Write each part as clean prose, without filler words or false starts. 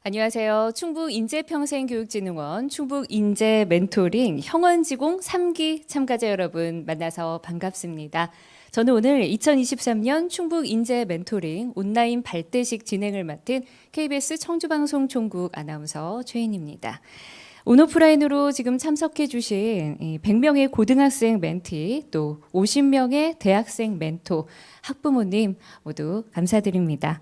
안녕하세요. 충북인재평생교육진흥원 충북인재 멘토링 형원지공 3기 참가자 여러분 만나서 반갑습니다. 저는 오늘 2023년 충북인재 멘토링 온라인 발대식 진행을 맡은 KBS 청주방송 총국 아나운서 최인입니다. 온오프라인으로 지금 참석해 주신 100명의 고등학생 멘티 또 50명의 대학생 멘토 학부모님 모두 감사드립니다.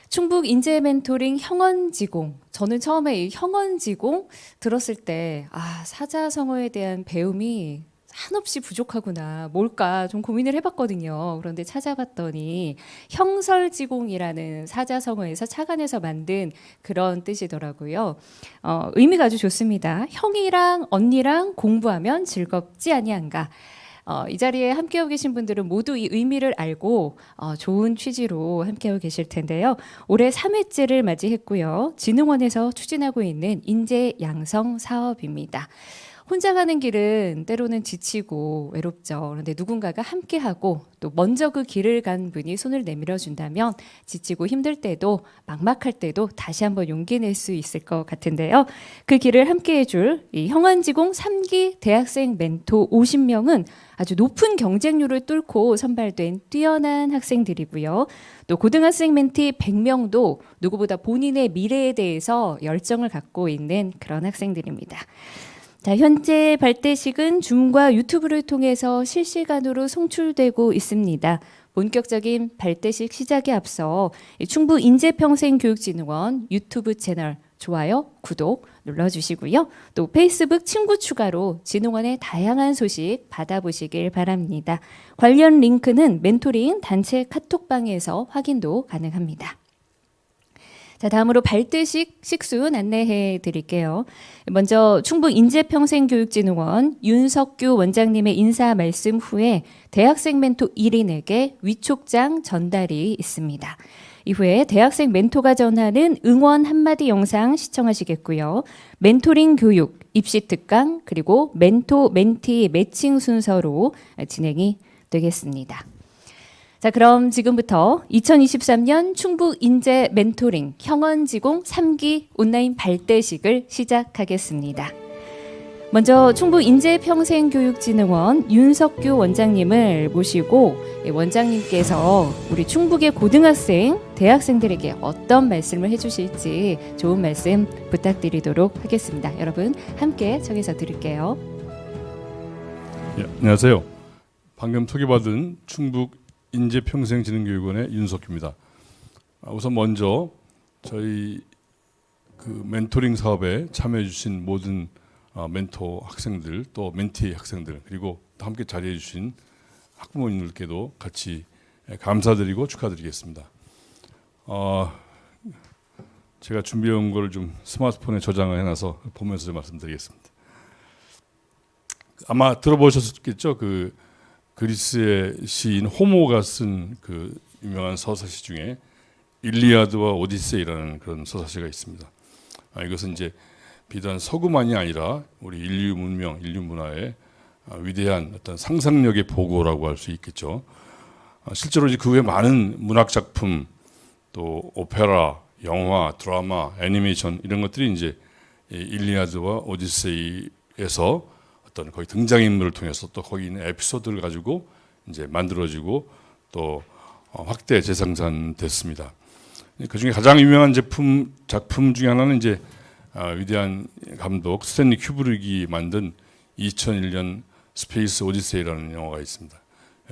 충북 인재 멘토링 형원지공. 저는 처음에 이 형원지공 들었을 때 사자성어에 대한 배움이 한없이 부족하구나. 뭘까 좀 고민을 해봤거든요. 그런데 찾아봤더니 형설지공이라는 사자성어에서 착안해서 만든 그런 뜻이더라고요. 의미가 아주 좋습니다. 형이랑 언니랑 공부하면 즐겁지 아니한가. 이 자리에 함께하고 계신 분들은 모두 이 의미를 알고 좋은 취지로 함께하고 계실 텐데요. 올해 3회째를 맞이했고요. 진흥원에서 추진하고 있는 인재 양성 사업입니다. 혼자 가는 길은 때로는 지치고 외롭죠. 그런데 누군가가 함께하고 또 먼저 그 길을 간 분이 손을 내밀어 준다면 지치고 힘들 때도 막막할 때도 다시 한번 용기 낼 수 있을 것 같은데요. 그 길을 함께해 줄 이 형원지공 3기 대학생 멘토 50명은 아주 높은 경쟁률을 뚫고 선발된 뛰어난 학생들이고요. 또 고등학생 멘티 100명도 누구보다 본인의 미래에 대해서 열정을 갖고 있는 그런 학생들입니다. 자, 현재 발대식은 줌과 유튜브를 통해서 실시간으로 송출되고 있습니다. 본격적인 발대식 시작에 앞서 충북인재평생교육진흥원 유튜브 채널 좋아요, 구독 눌러주시고요. 또 페이스북 친구 추가로 진흥원의 다양한 소식 받아보시길 바랍니다. 관련 링크는 멘토링 단체 카톡방에서 확인도 가능합니다. 자, 다음으로 발대식 식순 안내해 드릴게요. 먼저 충북인재평생교육진흥원 윤석규 원장님의 인사 말씀 후에 대학생 멘토 1인에게 위촉장 전달이 있습니다. 이후에 대학생 멘토가 전하는 응원 한마디 영상 시청하시겠고요. 멘토링 교육, 입시 특강, 그리고 멘토, 멘티 매칭 순서로 진행이 되겠습니다. 자, 그럼 지금부터 2023년 충북인재 멘토링 형원지공 3기 온라인 발대식을 시작하겠습니다. 먼저 충북인재평생교육진흥원 윤석규 원장님을 모시고 원장님께서 우리 충북의 고등학생, 대학생들에게 어떤 말씀을 해주실지 좋은 말씀 부탁드리도록 하겠습니다. 여러분 함께 청해서 들을게요. 안녕하세요. 방금 소개받은 충북인재평생진흥교육원의 윤석규입니다. 우선 먼저 저희 그 멘토링 사업에 참여해 주신 모든 멘토 학생들 또 멘티 학생들 그리고 함께 자리해 주신 학부모님들께도 같이 감사드리고 축하드리겠습니다. 제가 준비해 온 걸 좀 스마트폰에 저장을 해놔서 보면서 좀 말씀드리겠습니다. 아마 들어보셨겠죠? 그 그리스의 시인 호모가 쓴 그 유명한 서사시 중에 일리아드와 오디세이라는 그런 서사시가 있습니다. 이것은 이제 비단 서구만이 아니라 우리 인류 문명, 인류 문화의 위대한 어떤 상상력의 보고라고 할 수 있겠죠. 실제로 이제 그 외 많은 문학 작품, 또 오페라, 영화, 드라마, 애니메이션 이런 것들이 이제 일리아드와 오디세이에서 어떤 거기 등장인물을 통해서 또 거기 있는 에피소드를 가지고 이제 만들어지고 또 확대 재생산됐습니다. 그 중에 가장 유명한 작품 중에 하나는 이제 위대한 감독 스탠리 큐브릭이 만든 2001년 스페이스 오디세이라는 영화가 있습니다.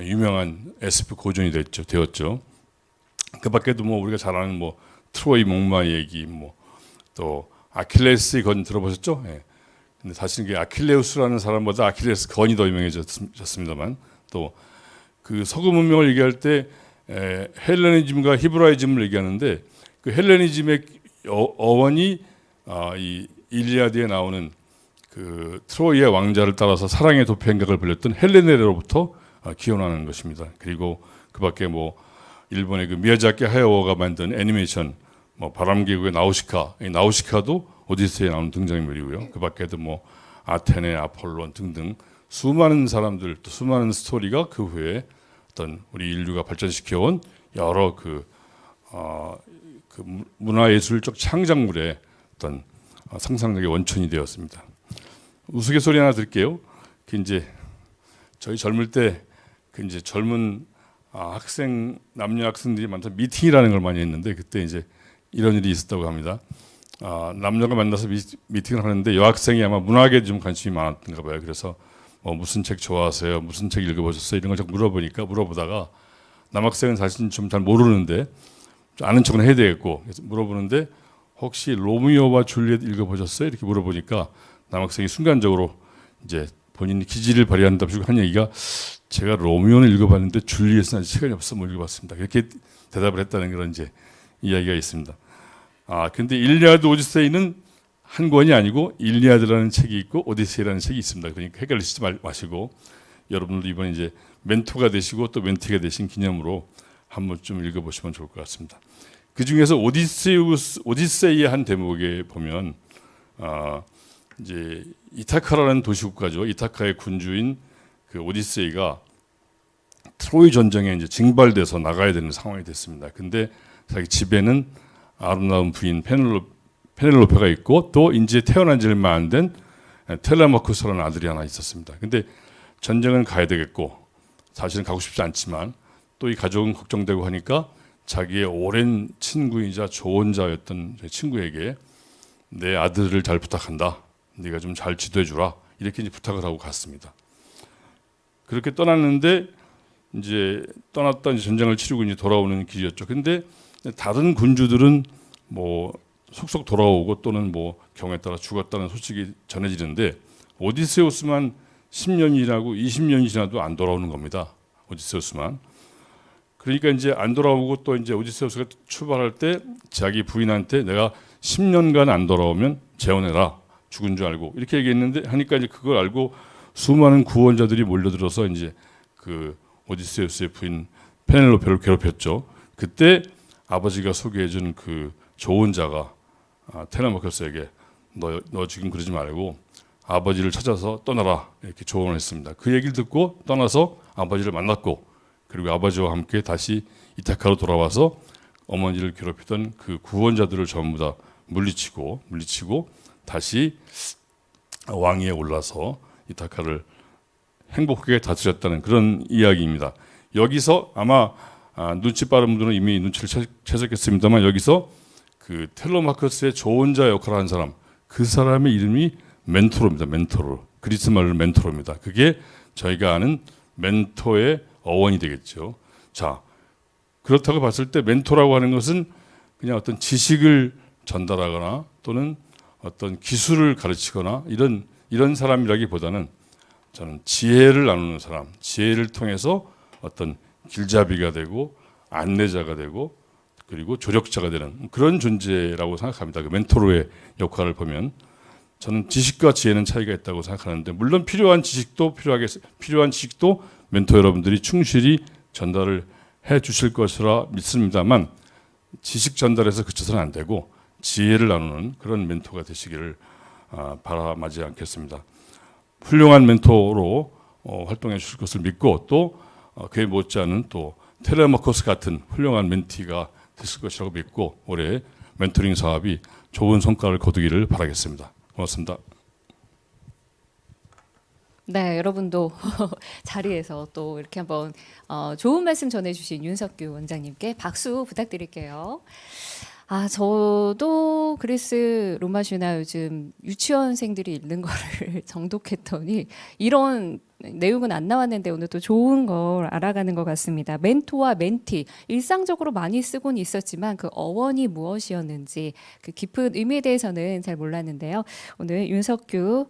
유명한 SF 고전이 되었죠. 그 밖에도 뭐 우리가 잘 아는 뭐 트로이 목마 얘기, 뭐 또 아킬레스의 건 들어보셨죠? 예. 근데 사실 그 아킬레우스라는 사람보다 아킬레스 건이 더 유명해졌습니다만 또 그 서구 문명을 얘기할 때 헬레니즘과 히브라이즘을 얘기하는데 그 헬레니즘의 어원이 이 일리아드에 나오는 그 트로이의 왕자를 따라서 사랑의 도피 행각을 벌였던 헬레네로부터 기원하는 것입니다. 그리고 그밖에 뭐 일본의 그 미야자키 하야오가 만든 애니메이션 뭐 바람계곡의 나우시카, 이 나우시카도 오디세이에 나오는 등장인물이고요. 그밖에도 뭐 아테네, 아폴론 등등 수많은 사람들 또 수많은 스토리가 그 후에 어떤 우리 인류가 발전시켜온 여러 그 문화예술적 창작물에 어떤 상상력의 원천이 되었습니다. 우스갯소리 하나 드릴게요. 그 이제 저희 젊을 때 그 이제 젊은 학생 남녀 학생들이 많다 미팅이라는 걸 많이 했는데 그때 이제 이런 일이 있었다고 합니다. 남녀가 만나서 미팅을 하는데 여학생이 아마 문학에 좀 관심이 많았던가 봐요. 그래서 무슨 책 좋아하세요? 무슨 책 읽어보셨어요? 이런 걸 자꾸 물어보다가 남학생은 사실 좀 잘 모르는데 아는 척은 해야 되겠고 그래서 물어보는데 혹시 로미오와 줄리엣 읽어보셨어요? 이렇게 물어보니까 남학생이 순간적으로 이제 본인이 기질을 발휘한답시고 한 얘기가 제가 로미오는 읽어봤는데 줄리엣은 아직 시간이 없어서 못 읽어봤습니다. 이렇게 대답을 했다는 그런 이제 이야기가 있습니다. 근데 일리아드 오디세이는 한 권이 아니고 일리아드라는 책이 있고 오디세이라는 책이 있습니다. 그러니까 헷갈리시지 마시고 여러분들도 이번에 이제 멘토가 되시고 또 멘티가 되신 기념으로 한 번쯤 읽어보시면 좋을 것 같습니다. 그 중에서 오디세이의 한 대목에 보면 이제 이타카라는 도시국가죠. 이타카의 군주인 그 오디세이가 트로이 전쟁에 이제 징발돼서 나가야 되는 상황이 됐습니다. 근데 자기 집에는 아름다운 부인 페넬로페가 있고 또 이제 태어난 지 얼마 안 된 텔레마쿠스라는 아들이 하나 있었습니다. 근데 전쟁은 가야 되겠고 사실은 가고 싶지 않지만 또 이 가족은 걱정되고 하니까 자기의 오랜 친구이자 조언자였던 친구에게 내 아들을 잘 부탁한다. 네가 좀 잘 지도해 주라. 이렇게 이제 부탁을 하고 갔습니다. 그렇게 떠났는데 이제 떠났다 이제 전쟁을 치르고 이제 돌아오는 길이었죠. 근데 다른 군주들은 뭐 속속 돌아오고 또는 뭐 경우에 따라 죽었다는 소식이 전해지는데 오디세우스만 10년이 지나고 20년이 지나도 안 돌아오는 겁니다. 오디세우스만. 그러니까 이제 안 돌아오고 또 이제 오디세우스가 출발할 때 자기 부인한테 내가 10년간 안 돌아오면 재혼해라. 죽은 줄 알고 이렇게 얘기했는데 하니까 이제 그걸 알고 수많은 구원자들이 몰려들어서 이제 그 오디세우스의 부인 페넬로페를 괴롭혔죠. 그때 아버지가 소개해준 그 조언자가 텔레마커스에게 너 지금 그러지 말고 아버지를 찾아서 떠나라 이렇게 조언을 했습니다. 그 얘기를 듣고 떠나서 아버지를 만났고 그리고 아버지와 함께 다시 이타카로 돌아와서 어머니를 괴롭히던 그 구원자들을 전부 다 물리치고 다시 왕위에 올라서 이타카를 행복하게 다스렸다는 그런 이야기입니다. 여기서 아마 눈치 빠른 분들은 이미 눈치를 채셨겠습니다만 여기서 그 텔레마커스의 조언자 역할을 한 사람 그 사람의 이름이 멘토로입니다. 멘토로 그리스 말로 멘토로입니다. 그게 저희가 아는 멘토의 어원이 되겠죠. 자 그렇다고 봤을 때 멘토라고 하는 것은 그냥 어떤 지식을 전달하거나 또는 어떤 기술을 가르치거나 이런 사람이라기보다는 저는 지혜를 나누는 사람, 지혜를 통해서 어떤 길잡이가 되고 안내자가 되고 그리고 조력자가 되는 그런 존재라고 생각합니다. 그 멘토로의 역할을 보면 저는 지식과 지혜는 차이가 있다고 생각하는데 물론 필요한 지식도 멘토 여러분들이 충실히 전달을 해 주실 것이라 믿습니다만 지식 전달에서 그쳐서는 안 되고 지혜를 나누는 그런 멘토가 되시기를 바라마지 않겠습니다. 훌륭한 멘토로 활동해 주실 것을 믿고 또 그에 못지않은 또 텔레마커스 같은 훌륭한 멘티가 되실 것이라고 믿고 올해 멘토링 사업이 좋은 성과를 거두기를 바라겠습니다. 고맙습니다. 네, 여러분도 자리에서 또 이렇게 한번 좋은 말씀 전해주신 윤석규 원장님께 박수 부탁드릴게요. 저도 그리스 로마 신화 요즘 유치원생들이 읽는 거를 정독했더니 이런 내용은 안 나왔는데 오늘 또 좋은 걸 알아가는 것 같습니다. 멘토와 멘티 일상적으로 많이 쓰곤 있었지만 그 어원이 무엇이었는지 그 깊은 의미에 대해서는 잘 몰랐는데요. 오늘 윤석규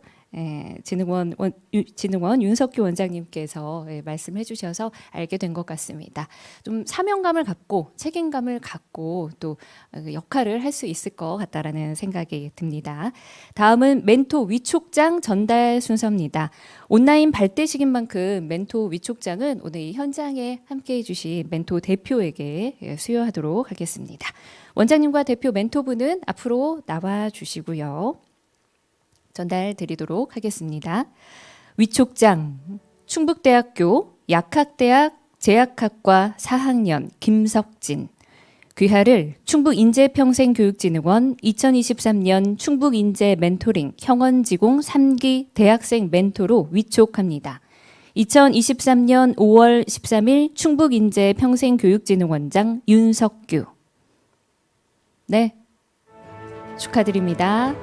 진흥원 윤석규 원장님께서 말씀해 주셔서 알게 된 것 같습니다. 좀 사명감을 갖고 책임감을 갖고 또 역할을 할 수 있을 것 같다라는 생각이 듭니다. 다음은 멘토 위촉장 전달 순서입니다. 온라인 발대식인 만큼 멘토 위촉장은 오늘 이 현장에 함께해 주신 멘토 대표에게 수여하도록 하겠습니다. 원장님과 대표 멘토분은 앞으로 나와 주시고요. 전달 드리도록 하겠습니다. 위촉장 충북대학교 약학대학 제약학과 4학년 김석진, 귀하를 충북인재평생교육진흥원 2023년 충북인재 멘토링 형원지공 3기 대학생 멘토로 위촉합니다. 2023년 5월 13일 충북인재평생교육진흥원장 윤석규. 네, 축하드립니다.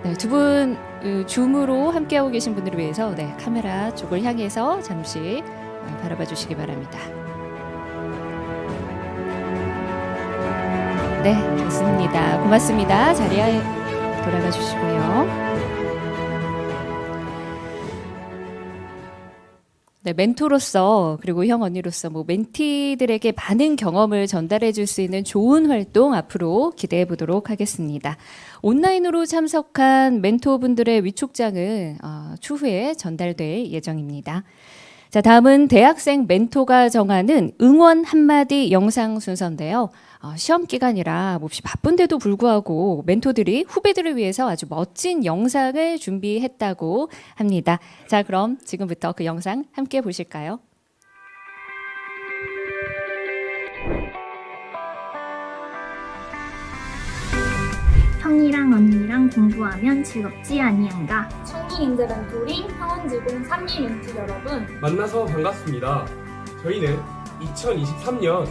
네, 두 분 줌으로 함께하고 계신 분들을 위해서 카메라 쪽을 향해서 잠시 바라봐 주시기 바랍니다. 네, 좋습니다. 고맙습니다. 자리에 돌아가 주시고요. 네, 멘토로서 그리고 형 언니로서 멘티들에게 많은 경험을 전달해 줄 수 있는 좋은 활동 앞으로 기대해 보도록 하겠습니다. 온라인으로 참석한 멘토분들의 위촉장은 추후에 전달될 예정입니다. 자, 다음은 대학생 멘토가 정하는 응원 한마디 영상 순서인데요. 시험 기간이라 몹시 바쁜데도 불구하고 멘토들이 후배들을 위해서 아주 멋진 영상을 준비했다고 합니다. 자, 그럼 지금부터 그 영상 함께 보실까요? 형이랑 언니랑 공부하면 즐겁지 아니한가? 충북인재 멘토링 형원지공 3기 멘티 여러분, 만나서 반갑습니다. 저희는 2023년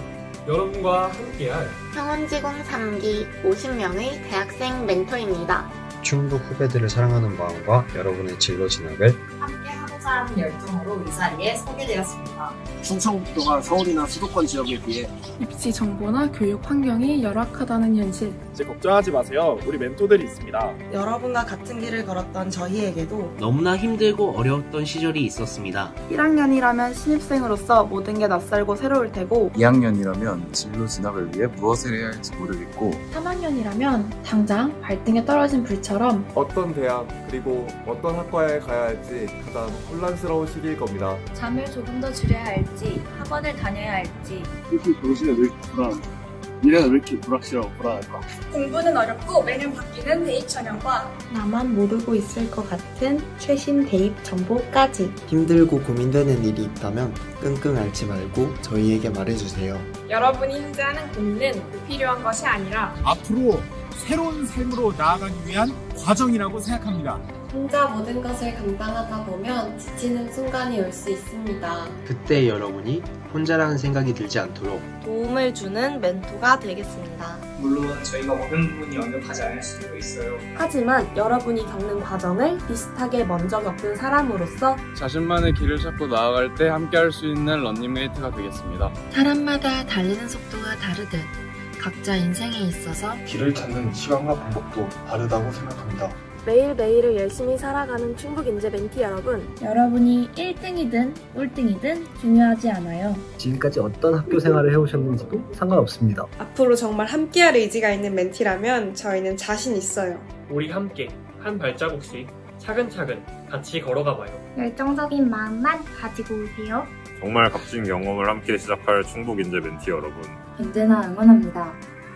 여러분과 함께할 형원지공 3기 50명의 대학생 멘토입니다. 충북 후배들을 사랑하는 마음과 여러분의 진로 진학을 함께 하고자 하는 열정으로 이 자리에 서게 되었습니다. 충청북도가 서울이나 수도권 지역에 비해 입시 정보나 교육 환경이 열악하다는 현실. 이제 걱정하지 마세요. 우리 멘토들이 있습니다. 여러분과 같은 길을 걸었던 저희에게도 너무나 힘들고 어려웠던 시절이 있었습니다. 1학년이라면 신입생으로서 모든 게 낯설고 새로울 테고 2학년이라면 진로 진학을 위해 무엇을 해야 할지 모르겠고 3학년이라면 당장 발등에 떨어진 불처럼 어떤 대학 그리고 어떤 학과에 가야 할지 가장 혼란스러운 시기일 겁니다. 잠을 조금 더 줄여야 할지, 학원을 다녀야 할지, 특히 정신에 왜 이렇게 불안? 미래는 왜 이렇게 불확실하고 불안할까? 공부는 어렵고 매년 바뀌는 대입 전형과 나만 모르고 있을 것 같은 최신 대입 정보까지. 힘들고 고민되는 일이 있다면 끙끙 앓지 말고 저희에게 말해주세요. 여러분이 현재 하는 고민은 불필요한 것이 아니라 앞으로 새로운 삶으로 나아가기 위한 과정이라고 생각합니다. 혼자 모든 것을 감당하다 보면 지치는 순간이 올 수 있습니다. 그때 여러분이 혼자라는 생각이 들지 않도록 도움을 주는 멘토가 되겠습니다. 물론 저희가 모든 부분이 완벽하지 않을 수도 있어요. 하지만 여러분이 겪는 과정을 비슷하게 먼저 겪은 사람으로서 자신만의 길을 찾고 나아갈 때 함께할 수 있는 런닝메이트가 되겠습니다. 사람마다 달리는 속도가 다르듯 각자 인생에 있어서 길을 찾는 시간과 방법도 다르다고 생각합니다. 매일매일을 열심히 살아가는 충북인재 멘티 여러분, 여러분이 1등이든 꼴등이든 중요하지 않아요. 지금까지 어떤 학교 생활을 해오셨는지도 상관없습니다. 앞으로 정말 함께할 의지가 있는 멘티라면 저희는 자신 있어요. 우리 함께 한 발자국씩 차근차근 같이 걸어가 봐요. 열정적인 마음만 가지고 오세요. 정말 값진 경험을 함께 시작할 충북인재 멘티 여러분. 언제나 응원합니다.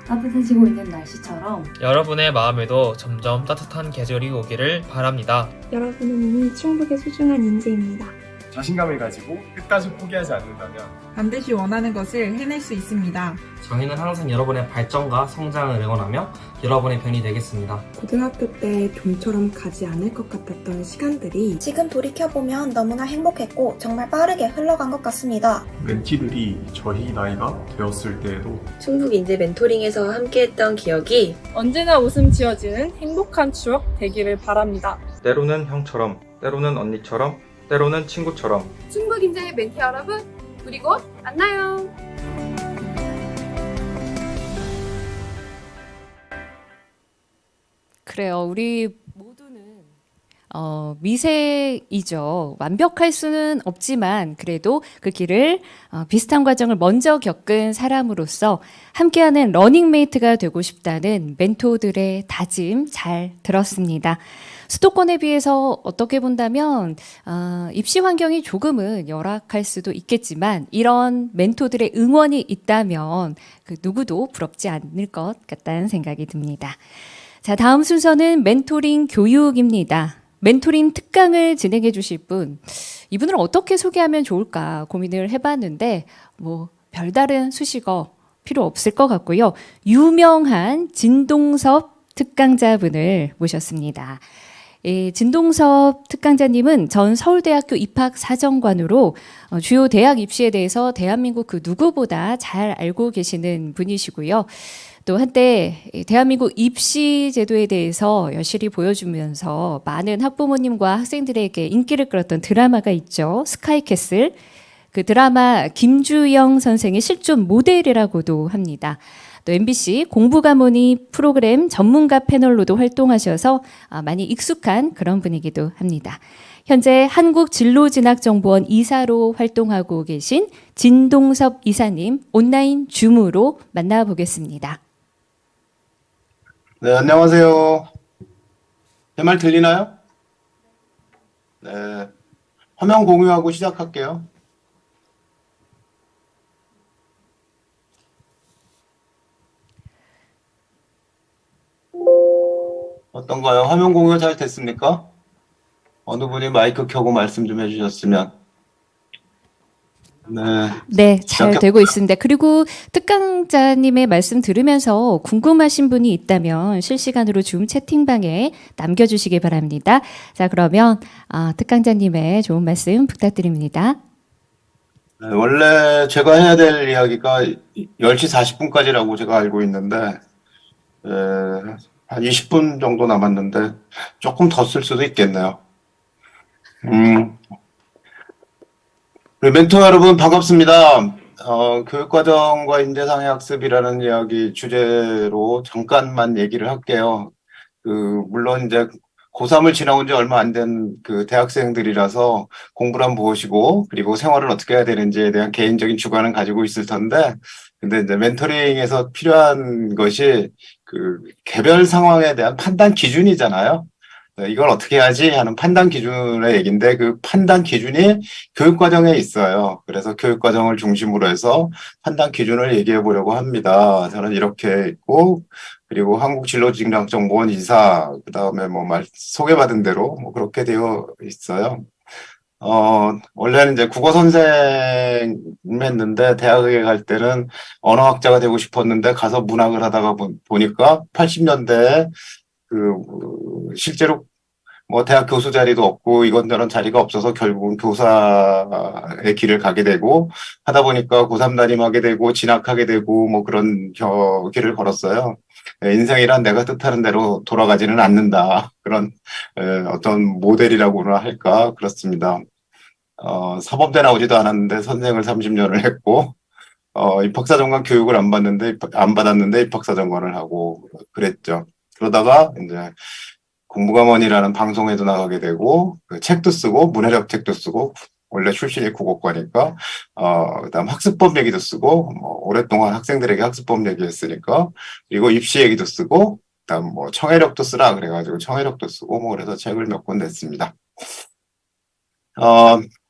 따뜻해지고 있는 날씨처럼 여러분의 마음에도 점점 따뜻한 계절이 오기를 바랍니다. 여러분은 이미 충북의 소중한 인재입니다. 자신감을 가지고 끝까지 포기하지 않는다면 반드시 원하는 것을 해낼 수 있습니다. 저희는 항상 여러분의 발전과 성장을 응원하며 여러분의 편이 되겠습니다. 고등학교 때 좀처럼 가지 않을 것 같았던 시간들이 지금 돌이켜보면 너무나 행복했고 정말 빠르게 흘러간 것 같습니다. 멘티들이 저희 나이가 되었을 때에도 충북인재 멘토링에서 함께했던 기억이 언제나 웃음 지어지는 행복한 추억 되기를 바랍니다. 때로는 형처럼, 때로는 언니처럼, 때로는 친구처럼 충북인재 멘티 여러분, 우리 곧 만나요. 그래요. 우리 모두는 미세이죠. 완벽할 수는 없지만 그래도 그 길을 비슷한 과정을 먼저 겪은 사람으로서 함께하는 러닝메이트가 되고 싶다는 멘토들의 다짐 잘 들었습니다. 수도권에 비해서 어떻게 본다면 입시 환경이 조금은 열악할 수도 있겠지만 이런 멘토들의 응원이 있다면 그 누구도 부럽지 않을 것 같다는 생각이 듭니다. 자, 다음 순서는 멘토링 교육입니다. 멘토링 특강을 진행해 주실 분, 이분을 어떻게 소개하면 좋을까 고민을 해봤는데 별다른 수식어 필요 없을 것 같고요. 유명한 진동섭 특강자분을 모셨습니다. 진동섭 특강자님은 전 서울대학교 입학사정관으로 주요 대학 입시에 대해서 대한민국 그 누구보다 잘 알고 계시는 분이시고요. 또 한때 대한민국 입시 제도에 대해서 여실히 보여주면서 많은 학부모님과 학생들에게 인기를 끌었던 드라마가 있죠. 스카이캐슬. 그 드라마 김주영 선생의 실존 모델이라고도 합니다. 또 MBC 공부가모니 프로그램 전문가 패널로도 활동하셔서 많이 익숙한 그런 분이기도 합니다. 현재 한국진로진학정보원 이사로 활동하고 계신 진동섭 이사님 온라인 줌으로 만나보겠습니다. 네, 안녕하세요. 제 말 들리나요? 네, 화면 공유하고 시작할게요. 어떤가요? 화면 공유 잘 됐습니까? 어느 분이 마이크 켜고 말씀 좀 해주셨으면. 네, 잘 되고 있습니다. 그리고 특강자님의 말씀 들으면서 궁금하신 분이 있다면 실시간으로 줌 채팅방에 남겨주시기 바랍니다. 자, 그러면 특강자님의 좋은 말씀 부탁드립니다. 네, 원래 제가 해야 될 이야기가 10시 40분까지라고 제가 알고 있는데 한 20분 정도 남았는데 조금 더 쓸 수도 있겠네요. 우리 멘토 여러분 반갑습니다. 교육과정과 인재상해학습이라는 이야기 주제로 잠깐만 얘기를 할게요. 물론 이제 고3을 지나온 지 얼마 안 된 그 대학생들이라서 공부란 무엇이고 그리고 생활을 어떻게 해야 되는지에 대한 개인적인 주관은 가지고 있을 텐데 근데 이제 멘토링에서 필요한 것이 그 개별 상황에 대한 판단 기준이잖아요. 이걸 어떻게 해야지 하는 판단 기준의 얘기인데 그 판단 기준이 교육과정에 있어요. 그래서 교육과정을 중심으로 해서 판단 기준을 얘기해 보려고 합니다. 저는 이렇게 있고 그리고 한국진로진학정보원 이사 그다음에 뭐 소개받은 대로 뭐 그렇게 되어 있어요. 원래는 이제 국어 선생 했는데 대학에 갈 때는 언어학자가 되고 싶었는데 가서 문학을 하다가 보니까 80년대에 실제로 뭐 대학 교수 자리도 없고 이건저런 자리가 없어서 결국은 교사의 길을 가게 되고 하다 보니까 고3 담임하게 되고 진학하게 되고 뭐 그런 길을 걸었어요. 인생이란 내가 뜻하는 대로 돌아가지는 않는다. 그런 어떤 모델이라고나 할까 그렇습니다. 사범대 나오지도 않았는데 선생을 30년을 했고 입학사정관 교육을 안 받았는데 입학사정관을 하고 그랬죠. 그러다가 이제 공부가먼이라는 방송에도 나가게 되고 그 책도 쓰고 문해력 책도 쓰고 원래 출신이 국어과니까 그다음 학습법 얘기도 쓰고 뭐 오랫동안 학생들에게 학습법 얘기했으니까 그리고 입시 얘기도 쓰고 그다음 뭐 청해력도 쓰라 그래가지고 청해력도 쓰고 뭐 그래서 책을 몇 권 냈습니다.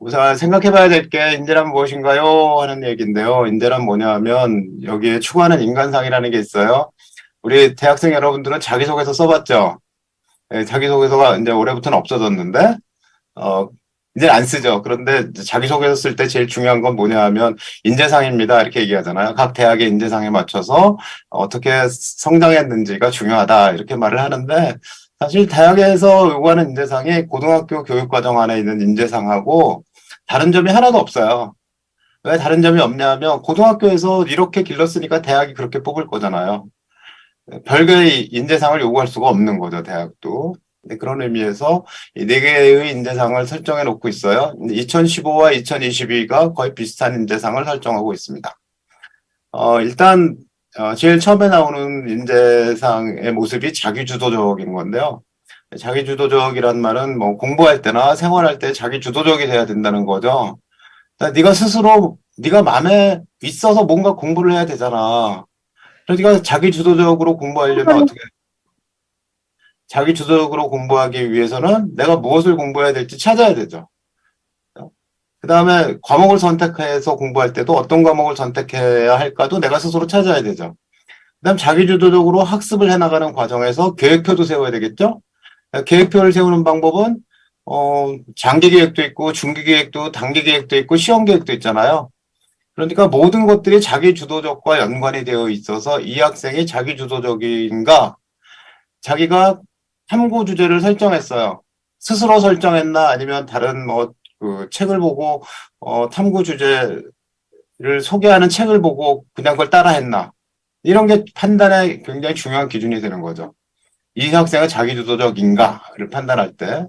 우선 생각해봐야 될 게 인재란 무엇인가요 하는 얘기인데요. 인재란 뭐냐면 여기에 추구하는 인간상이라는 게 있어요. 우리 대학생 여러분들은 자기소개서 써봤죠? 네, 자기소개서가 이제 올해부터는 없어졌는데, 이제 안 쓰죠. 그런데 자기소개서 쓸 때 제일 중요한 건 뭐냐 하면 인재상입니다. 이렇게 얘기하잖아요. 각 대학의 인재상에 맞춰서 어떻게 성장했는지가 중요하다. 이렇게 말을 하는데, 사실 대학에서 요구하는 인재상이 고등학교 교육과정 안에 있는 인재상하고 다른 점이 하나도 없어요. 왜 다른 점이 없냐면 고등학교에서 이렇게 길렀으니까 대학이 그렇게 뽑을 거잖아요. 별개의 인재상을 요구할 수가 없는 거죠, 대학도. 그런 의미에서 이 4개의 인재상을 설정해 놓고 있어요. 2015와 2022가 거의 비슷한 인재상을 설정하고 있습니다. 일단 제일 처음에 나오는 인재상의 모습이 자기주도적인 건데요. 자기주도적이란 말은 뭐 공부할 때나 생활할 때 자기주도적이 돼야 된다는 거죠. 그러니까 네가 스스로 네가 마음에 있어서 뭔가 공부를 해야 되잖아. 그러니까 자기주도적으로 공부하려면 어떻게 자기주도적으로 공부하기 위해서는 내가 무엇을 공부해야 될지 찾아야 되죠. 그 다음에 과목을 선택해서 공부할 때도 어떤 과목을 선택해야 할까도 내가 스스로 찾아야 되죠. 그 다음 자기주도적으로 학습을 해나가는 과정에서 계획표도 세워야 되겠죠. 계획표를 세우는 방법은 장기 계획도 있고 중기 계획도 단기 계획도 있고 시험 계획도 있잖아요. 그러니까 모든 것들이 자기 주도적과 연관이 되어 있어서 이 학생이 자기 주도적인가? 자기가 탐구 주제를 설정했어요. 스스로 설정했나 아니면 다른 그 책을 보고 탐구 주제를 소개하는 책을 보고 그냥 그걸 따라했나? 이런 게 판단에 굉장히 중요한 기준이 되는 거죠. 이 학생은 자기주도적인가를 판단할 때.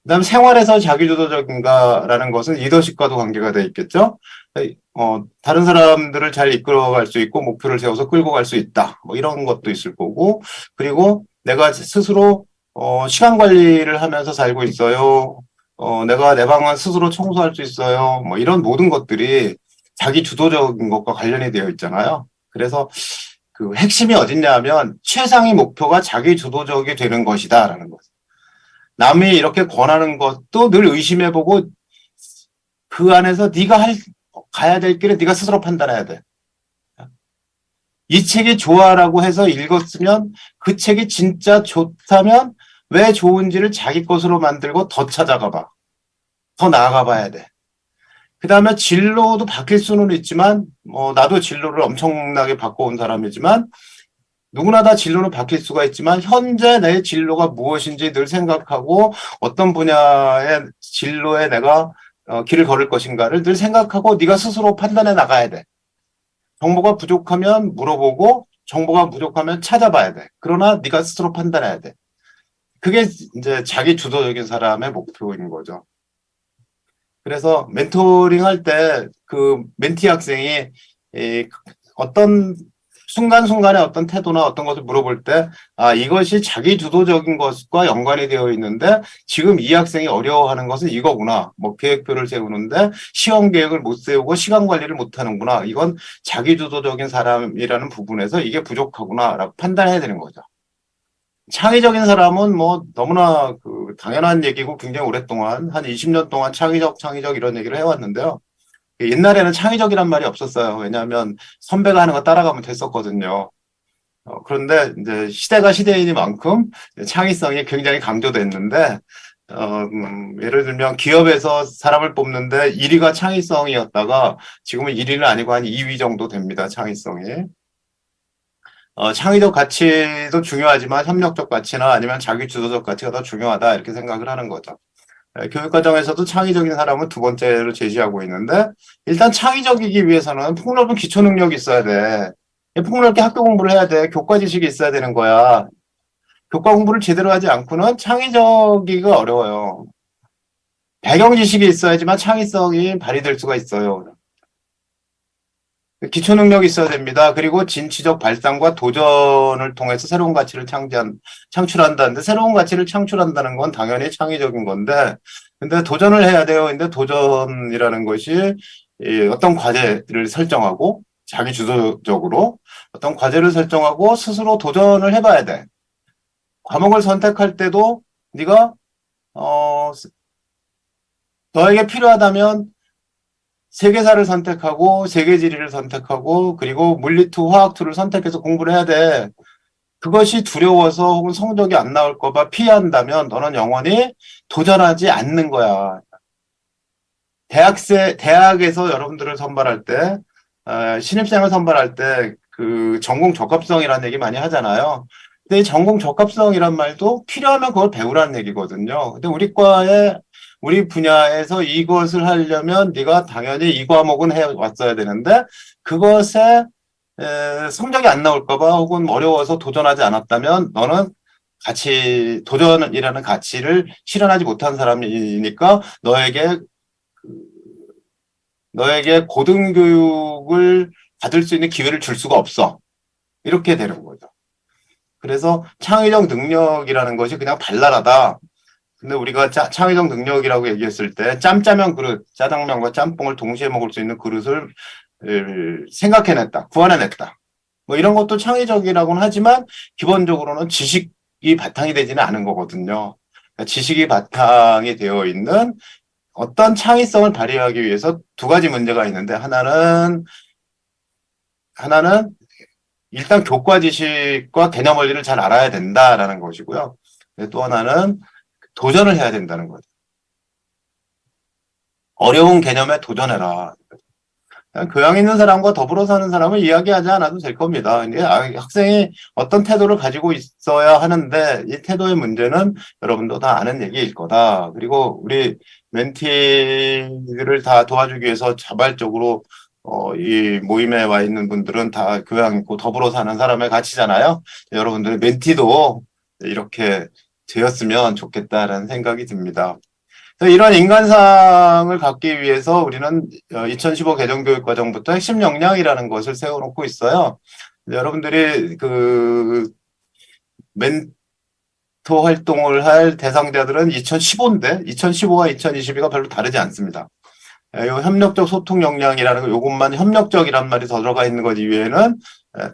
그다음 생활에서 자기주도적인가라는 것은 리더십과도 관계가 돼 있겠죠. 다른 사람들을 잘 이끌어갈 수 있고 목표를 세워서 끌고 갈 수 있다. 뭐 이런 것도 있을 거고. 그리고 내가 스스로 시간 관리를 하면서 살고 있어요. 내가 내 방은 스스로 청소할 수 있어요. 뭐 이런 모든 것들이 자기 주도적인 것과 관련이 되어 있잖아요. 그래서 그 핵심이 어딨냐 하면 최상의 목표가 자기 주도적이 되는 것이다라는 거죠. 남이 이렇게 권하는 것도 늘 의심해보고 그 안에서 네가 가야 될 길을 네가 스스로 판단해야 돼. 이 책이 좋아라고 해서 읽었으면 그 책이 진짜 좋다면 왜 좋은지를 자기 것으로 만들고 더 찾아가 봐. 더 나아가 봐야 돼. 그 다음에 진로도 바뀔 수는 있지만, 나도 진로를 엄청나게 바꿔온 사람이지만, 누구나 다 진로는 바뀔 수가 있지만, 현재 내 진로가 무엇인지 늘 생각하고, 어떤 분야의 진로에 내가 길을 걸을 것인가를 늘 생각하고, 네가 스스로 판단해 나가야 돼. 정보가 부족하면 물어보고, 정보가 부족하면 찾아봐야 돼. 그러나 네가 스스로 판단해야 돼. 그게 이제 자기 주도적인 사람의 목표인 거죠. 그래서 멘토링 할 때 그 멘티 학생이 어떤 순간순간의 어떤 태도나 어떤 것을 물어볼 때, 이것이 자기 주도적인 것과 연관이 되어 있는데 지금 이 학생이 어려워하는 것은 이거구나. 뭐 계획표를 세우는데 시험 계획을 못 세우고 시간 관리를 못 하는구나. 이건 자기 주도적인 사람이라는 부분에서 이게 부족하구나라고 판단해야 되는 거죠. 창의적인 사람은 뭐 너무나 그 당연한 얘기고 굉장히 오랫동안 한 20년 동안 창의적 이런 얘기를 해왔는데요. 옛날에는 창의적이란 말이 없었어요. 왜냐하면 선배가 하는 거 따라가면 됐었거든요. 그런데 이제 시대가 시대이니만큼 창의성이 굉장히 강조됐는데, 예를 들면 기업에서 사람을 뽑는데 1위가 창의성이었다가 지금은 1위는 아니고 한 2위 정도 됩니다. 창의성이. 창의적 가치도 중요하지만 협력적 가치나 아니면 자기 주도적 가치가 더 중요하다 이렇게 생각을 하는 거죠. 교육과정에서도 창의적인 사람은 두 번째로 제시하고 있는데, 일단 창의적이기 위해서는 폭넓은 기초 능력이 있어야 돼. 폭넓게 학교 공부를 해야 돼. 교과 지식이 있어야 되는 거야. 교과 공부를 제대로 하지 않고는 창의적이기가 어려워요. 배경 지식이 있어야지만 창의성이 발휘될 수가 있어요. 기초 능력이 있어야 됩니다. 그리고 진취적 발상과 도전을 통해서 새로운 가치를 창출한다는데, 새로운 가치를 창출한다는 건 당연히 창의적인 건데, 근데 도전을 해야 돼요. 근데 도전이라는 것이 어떤 과제를 설정하고 자기 주도적으로 어떤 과제를 설정하고 스스로 도전을 해봐야 돼. 과목을 선택할 때도 네가 너에게 필요하다면 세계사를 선택하고 세계지리를 선택하고 그리고 물리2, 화학2를 선택해서 공부를 해야 돼. 그것이 두려워서 혹은 성적이 안 나올까 봐 피한다면 너는 영원히 도전하지 않는 거야. 대학에서 여러분들을 선발할 때, 신입생을 선발할 때 그 전공 적합성이라는 얘기 많이 하잖아요. 근데 이 전공 적합성이란 말도 필요하면 그걸 배우라는 얘기거든요. 근데 우리 분야에서 이것을 하려면 네가 당연히 이 과목은 해왔어야 되는데 그것에 성적이 안 나올까 봐 혹은 어려워서 도전하지 않았다면 너는 도전이라는 가치를 실현하지 못한 사람이니까 너에게 고등교육을 받을 수 있는 기회를 줄 수가 없어. 이렇게 되는 거죠. 그래서 창의적 능력이라는 것이 그냥 발랄하다. 근데 우리가 창의적 능력이라고 얘기했을 때 짬짜면 그릇, 짜장면과 짬뽕을 동시에 먹을 수 있는 그릇을 생각해냈다, 구현해냈다. 뭐 이런 것도 창의적이라고는 하지만 기본적으로는 지식이 바탕이 되지는 않은 거거든요. 그러니까 지식이 바탕이 되어 있는 어떤 창의성을 발휘하기 위해서 두 가지 문제가 있는데 하나는 일단 교과 지식과 개념 원리를 잘 알아야 된다라는 것이고요. 또 하나는 도전을 해야 된다는 거죠. 어려운 개념에 도전해라. 그냥 교양 있는 사람과 더불어 사는 사람을 이야기하지 않아도 될 겁니다. 근데 학생이 어떤 태도를 가지고 있어야 하는데 이 태도의 문제는 여러분도 다 아는 얘기일 거다. 그리고 우리 멘티들을 다 도와주기 위해서 자발적으로 이 모임에 와 있는 분들은 다 교양 있고 더불어 사는 사람의 가치잖아요. 여러분들의 멘티도 이렇게 되었으면 좋겠다라는 생각이 듭니다. 이런 인간상을 갖기 위해서 우리는 2015 개정교육과정부터 핵심 역량이라는 것을 세워놓고 있어요. 여러분들이 그 멘토 활동을 할 대상자들은 2015인데 2015와 2022가 별로 다르지 않습니다. 요 협력적 소통 역량이라는 거, 요것만 협력적이란 말이 더 들어가 있는 것 이외에는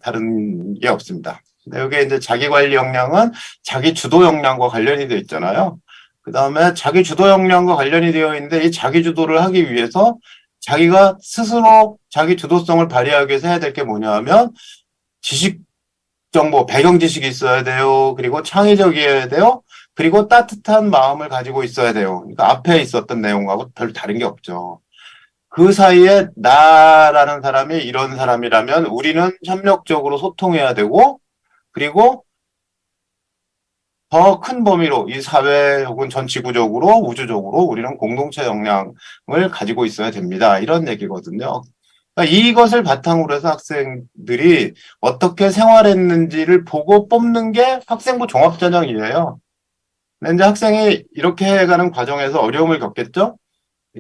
다른 게 없습니다. 여기에 이제 자기관리 역량은 자기 주도 역량과 관련이 되어 있잖아요. 그 다음에 자기 주도 역량과 관련이 되어 있는데 이 자기 주도를 하기 위해서 자기가 스스로 자기 주도성을 발휘하기 위해서 해야 될 게 뭐냐 하면 지식 정보, 배경 지식이 있어야 돼요. 그리고 창의적이어야 돼요. 그리고 따뜻한 마음을 가지고 있어야 돼요. 그러니까 앞에 있었던 내용하고 별 다른 게 없죠. 그 사이에 나라는 사람이 이런 사람이라면 우리는 협력적으로 소통해야 되고 그리고 더 큰 범위로 이 사회 혹은 전 지구적으로 우주적으로 우리는 공동체 역량을 가지고 있어야 됩니다. 이런 얘기거든요. 그러니까 이것을 바탕으로 해서 학생들이 어떻게 생활했는지를 보고 뽑는 게 학생부 종합전형이에요. 근데 이제 학생이 이렇게 해가는 과정에서 어려움을 겪겠죠?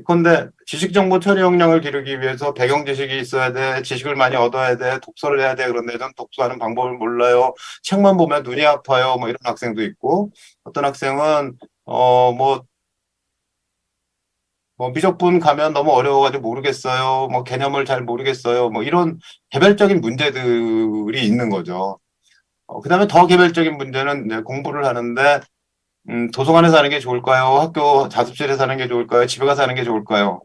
그런데 지식정보 처리 역량을 기르기 위해서 배경 지식이 있어야 돼, 지식을 많이 얻어야 돼, 독서를 해야 돼. 그런데 전 독서하는 방법을 몰라요. 책만 보면 눈이 아파요. 뭐 이런 학생도 있고, 어떤 학생은 미적분 가면 너무 어려워가지고 모르겠어요. 뭐 개념을 잘 모르겠어요. 뭐 이런 개별적인 문제들이 있는 거죠. 그 다음에 더 개별적인 문제는 이제 공부를 하는데 도서관에서 하는 게 좋을까요? 학교 자습실에서 하는 게 좋을까요? 집에 가서 하는 게 좋을까요?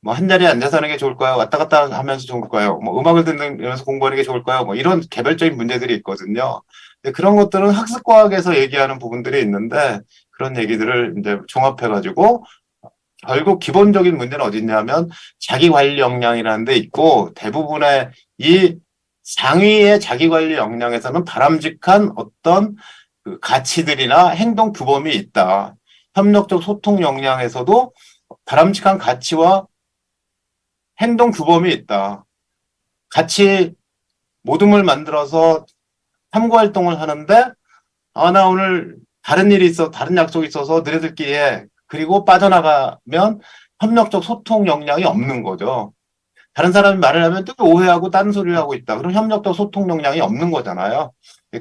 뭐 한 자리에 앉아서 하는 게 좋을까요? 왔다 갔다 하면서 좋을까요? 뭐 음악을 들으면서 공부하는 게 좋을까요? 뭐 이런 개별적인 문제들이 있거든요. 근데 그런 것들은 학습과학에서 얘기하는 부분들이 있는데 그런 얘기들을 이제 종합해가지고 결국 기본적인 문제는 어디 있냐면 자기관리 역량이라는 데 있고 대부분의 이 상위의 자기관리 역량에서는 바람직한 어떤 그 가치들이나 행동 규범이 있다. 협력적 소통 역량에서도 바람직한 가치와 행동 규범이 있다. 같이 모둠을 만들어서 탐구 활동을 하는데 나 오늘 다른 일이 있어, 다른 약속이 있어서 너희들끼리 해. 그리고 빠져나가면 협력적 소통 역량이 없는 거죠. 다른 사람이 말을 하면 또 오해하고 딴 소리를 하고 있다. 그럼 협력적 소통 역량이 없는 거잖아요.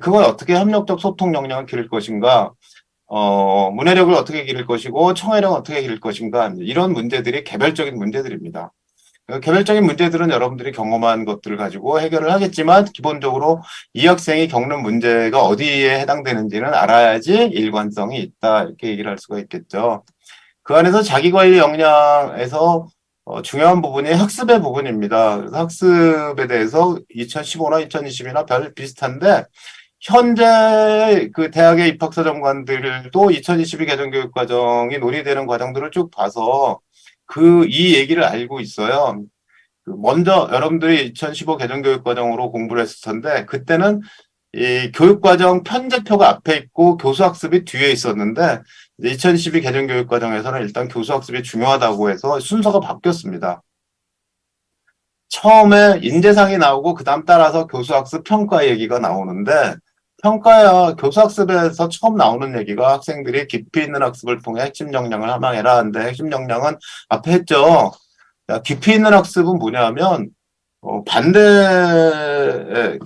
그걸 어떻게 협력적 소통 역량을 기를 것인가, 문해력을 어떻게 기를 것이고, 청해력을 어떻게 기를 것인가, 이런 문제들이 개별적인 문제들입니다. 개별적인 문제들은 여러분들이 경험한 것들을 가지고 해결을 하겠지만, 기본적으로 이 학생이 겪는 문제가 어디에 해당되는지는 알아야지 일관성이 있다. 이렇게 얘기를 할 수가 있겠죠. 그 안에서 자기관리 역량에서 중요한 부분이 학습의 부분입니다. 그래서 학습에 대해서 2015나 2020이나 별 비슷한데 현재 그 대학의 입학사정관들도 2022 개정교육과정이 논의되는 과정들을 쭉 봐서 이 얘기를 알고 있어요. 먼저 여러분들이 2015 개정교육과정으로 공부를 했을 텐데 그때는 이 교육과정 편제표가 앞에 있고 교수학습이 뒤에 있었는데 2012 개정교육과정에서는 일단 교수학습이 중요하다고 해서 순서가 바뀌었습니다. 처음에 인재상이 나오고 그 다음 따라서 교수학습 평가 얘기가 나오는데 평가야 교수학습에서 처음 나오는 얘기가 학생들이 깊이 있는 학습을 통해 핵심 역량을 함양해라 하는데 핵심 역량은 앞에 했죠. 깊이 있는 학습은 뭐냐면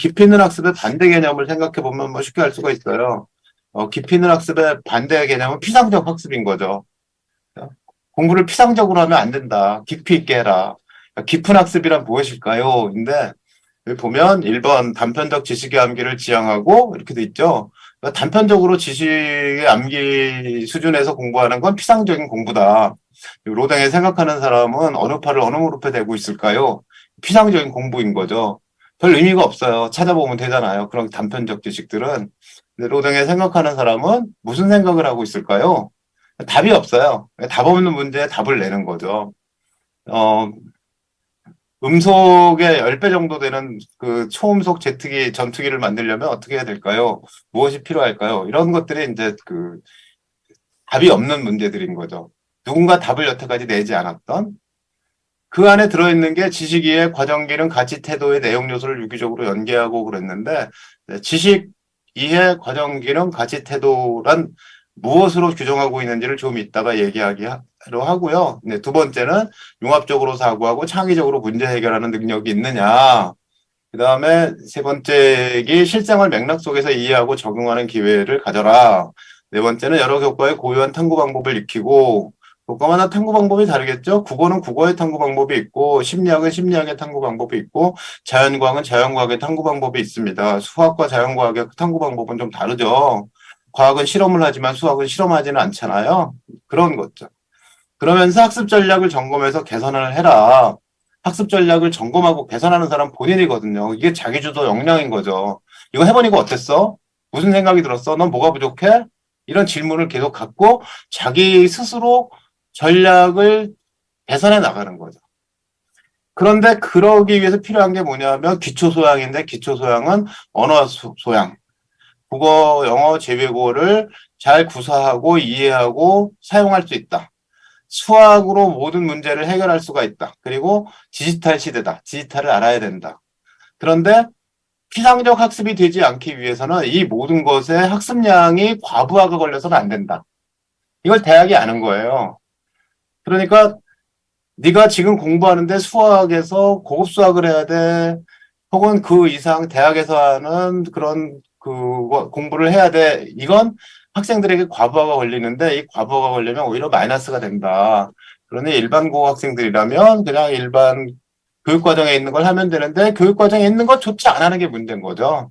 깊이 있는 학습의 반대 개념을 생각해 보면 뭐 쉽게 알 수가 있어요. 깊이 있는 학습의 반대 개념은 피상적 학습인 거죠. 공부를 피상적으로 하면 안 된다. 깊이 있게 해라. 깊은 학습이란 무엇일까요? 근데 여기 보면 1번 단편적 지식의 암기를 지향하고 이렇게 돼 있죠. 그러니까 단편적으로 지식의 암기 수준에서 공부하는 건 피상적인 공부다. 로댕에 생각하는 사람은 어느 팔을 어느 무릎에 대고 있을까요? 피상적인 공부인 거죠. 별 의미가 없어요. 찾아보면 되잖아요. 그런 단편적 지식들은. 근데 로댕에 생각하는 사람은 무슨 생각을 하고 있을까요? 답이 없어요. 답 없는 문제에 답을 내는 거죠. 음속의 10배 정도 되는 그 초음속 제트기, 전투기를 만들려면 어떻게 해야 될까요? 무엇이 필요할까요? 이런 것들이 이제 그 답이 없는 문제들인 거죠. 누군가 답을 여태까지 내지 않았던 그 안에 들어있는 게 지식이해, 과정기능, 가치, 태도의 내용 요소를 유기적으로 연계하고 그랬는데 지식, 이해, 과정기능, 가치, 태도란 무엇으로 규정하고 있는지를 좀 이따가 얘기하기로 하고요. 네, 두 번째는 융합적으로 사고하고 창의적으로 문제 해결하는 능력이 있느냐. 그 다음에 세 번째기 실생활 맥락 속에서 이해하고 적용하는 기회를 가져라. 네 번째는 여러 교과의 고유한 탐구 방법을 익히고 교과마다 탐구 방법이 다르겠죠. 국어는 국어의 탐구 방법이 있고 심리학은 심리학의 탐구 방법이 있고 자연과학은 자연과학의 탐구 방법이 있습니다. 수학과 자연과학의 탐구 방법은 좀 다르죠. 과학은 실험을 하지만 수학은 실험하지는 않잖아요. 그런 거죠. 그러면서 학습 전략을 점검해서 개선을 해라. 학습 전략을 점검하고 개선하는 사람 본인이거든요. 이게 자기주도 역량인 거죠. 이거 해보니까 어땠어? 무슨 생각이 들었어? 넌 뭐가 부족해? 이런 질문을 계속 갖고 자기 스스로 전략을 개선해 나가는 거죠. 그런데 그러기 위해서 필요한 게 뭐냐면 기초소양인데 기초소양은 언어 소양. 국어, 영어, 재외국어를 잘 구사하고 이해하고 사용할 수 있다. 수학으로 모든 문제를 해결할 수가 있다. 그리고 디지털 시대다. 디지털을 알아야 된다. 그런데 피상적 학습이 되지 않기 위해서는 이 모든 것에 학습량이 과부하가 걸려서는 안 된다. 이걸 대학이 아는 거예요. 그러니까 네가 지금 공부하는데 수학에서 고급 수학을 해야 돼. 혹은 그 이상 대학에서 하는 그런 공부를 해야 돼. 이건 학생들에게 과부하가 걸리는데 이 과부하가 걸리면 오히려 마이너스가 된다. 그러니 일반 고교 학생들이라면 그냥 일반 교육과정에 있는 걸 하면 되는데 교육과정에 있는 것조차 안 하는 게 문제인 거죠.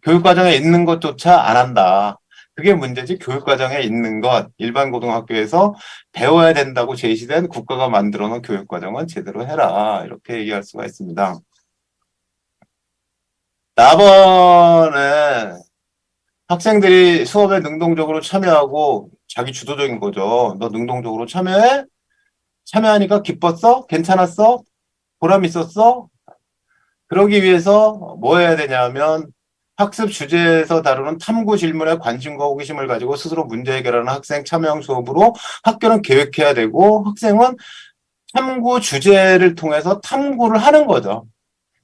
교육과정에 있는 것조차 안 한다. 그게 문제지. 교육과정에 있는 것, 일반 고등학교에서 배워야 된다고 제시된 국가가 만들어 놓은 교육과정은 제대로 해라. 이렇게 얘기할 수가 있습니다. 나번에 학생들이 수업에 능동적으로 참여하고 자기 주도적인 거죠. 너 능동적으로 참여해? 참여하니까 기뻤어? 괜찮았어? 보람 있었어? 그러기 위해서 뭐 해야 되냐면 학습 주제에서 다루는 탐구 질문에 관심과 호기심을 가지고 스스로 문제 해결하는 학생 참여형 수업으로 학교는 계획해야 되고 학생은 탐구 주제를 통해서 탐구를 하는 거죠.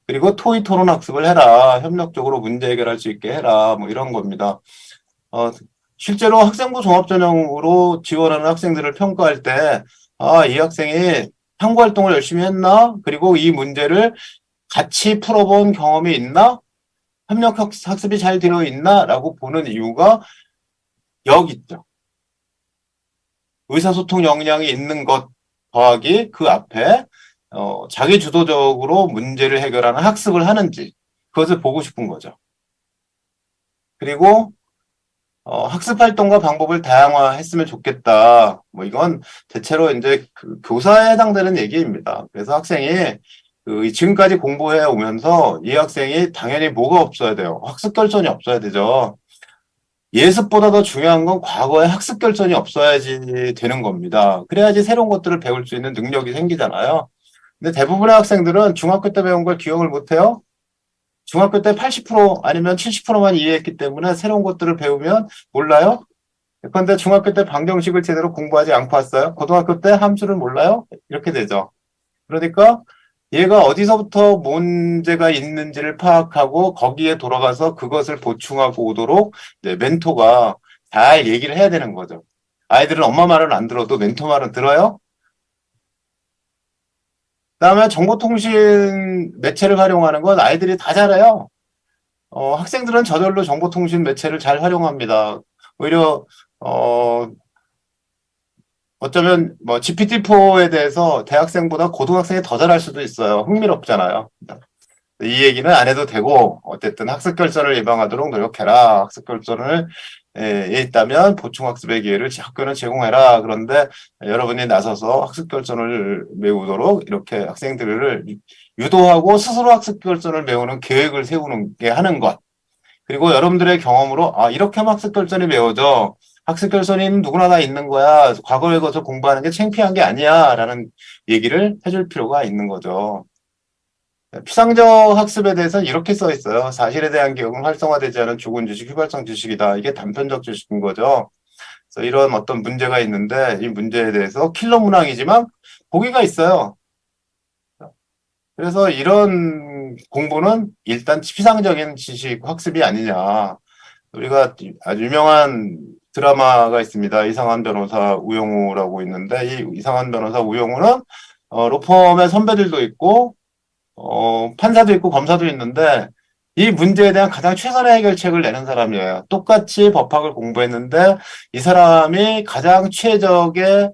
그리고 토의 토론 학습을 해라. 협력적으로 문제 해결할 수 있게 해라. 뭐 이런 겁니다. 실제로 학생부 종합전형으로 지원하는 학생들을 평가할 때, 이 학생이 탐구 활동을 열심히 했나? 그리고 이 문제를 같이 풀어본 경험이 있나? 협력 학습이 잘 되어 있나? 라고 보는 이유가 여기 있죠. 의사소통 역량이 있는 것 더하기 그 앞에 자기 주도적으로 문제를 해결하는 학습을 하는지 그것을 보고 싶은 거죠. 그리고 학습 활동과 방법을 다양화했으면 좋겠다. 뭐 이건 대체로 이제 그 교사에 해당되는 얘기입니다. 그래서 학생이 지금까지 공부해 오면서 이 학생이 당연히 뭐가 없어야 돼요? 학습 결손이 없어야 되죠. 예습보다 더 중요한 건 과거에 학습 결손이 없어야지 되는 겁니다. 그래야지 새로운 것들을 배울 수 있는 능력이 생기잖아요. 근데 대부분의 학생들은 중학교 때 배운 걸 기억을 못해요. 중학교 때 80% 아니면 70%만 이해했기 때문에 새로운 것들을 배우면 몰라요. 그런데 중학교 때 방정식을 제대로 공부하지 않고 왔어요. 고등학교 때 함수를 몰라요. 이렇게 되죠. 그러니까 얘가 어디서부터 문제가 있는지를 파악하고 거기에 돌아가서 그것을 보충하고 오도록 멘토가 잘 얘기를 해야 되는 거죠. 아이들은 엄마 말은 안 들어도 멘토 말은 들어요. 그다음에 정보통신 매체를 활용하는 건 아이들이 다 잘해요. 학생들은 저절로 정보통신 매체를 잘 활용합니다. 오히려 어쩌면 뭐 GPT-4에 대해서 대학생보다 고등학생이 더 잘할 수도 있어요. 흥미롭잖아요. 이 얘기는 안 해도 되고 어쨌든 학습 결손을 예방하도록 노력해라. 학습 결손을 있다면 보충학습의 기회를 학교는 제공해라. 그런데 여러분이 나서서 학습 결손을 메우도록 이렇게 학생들을 유도하고 스스로 학습 결손을 메우는 계획을 세우는 게 하는 것. 그리고 여러분들의 경험으로 이렇게 하면 학습 결손이 메워져. 학습 결손인 누구나 다 있는 거야. 과거에 것을 공부하는 게 창피한 게 아니야. 라는 얘기를 해줄 필요가 있는 거죠. 피상적 학습에 대해서는 이렇게 써 있어요. 사실에 대한 기억은 활성화되지 않은 죽은 주식, 휘발성 주식이다. 이게 단편적 주식인 거죠. 그래서 이런 어떤 문제가 있는데 이 문제에 대해서 킬러 문항이지만 보기가 있어요. 그래서 이런 공부는 일단 피상적인 지식 학습이 아니냐. 우리가 아주 유명한 드라마가 있습니다. 이상한 변호사 우영우라고 있는데 이 이상한 변호사 우영우는 로펌의 선배들도 있고 판사도 있고 검사도 있는데 이 문제에 대한 가장 최선의 해결책을 내는 사람이에요. 똑같이 법학을 공부했는데 이 사람이 가장 최적의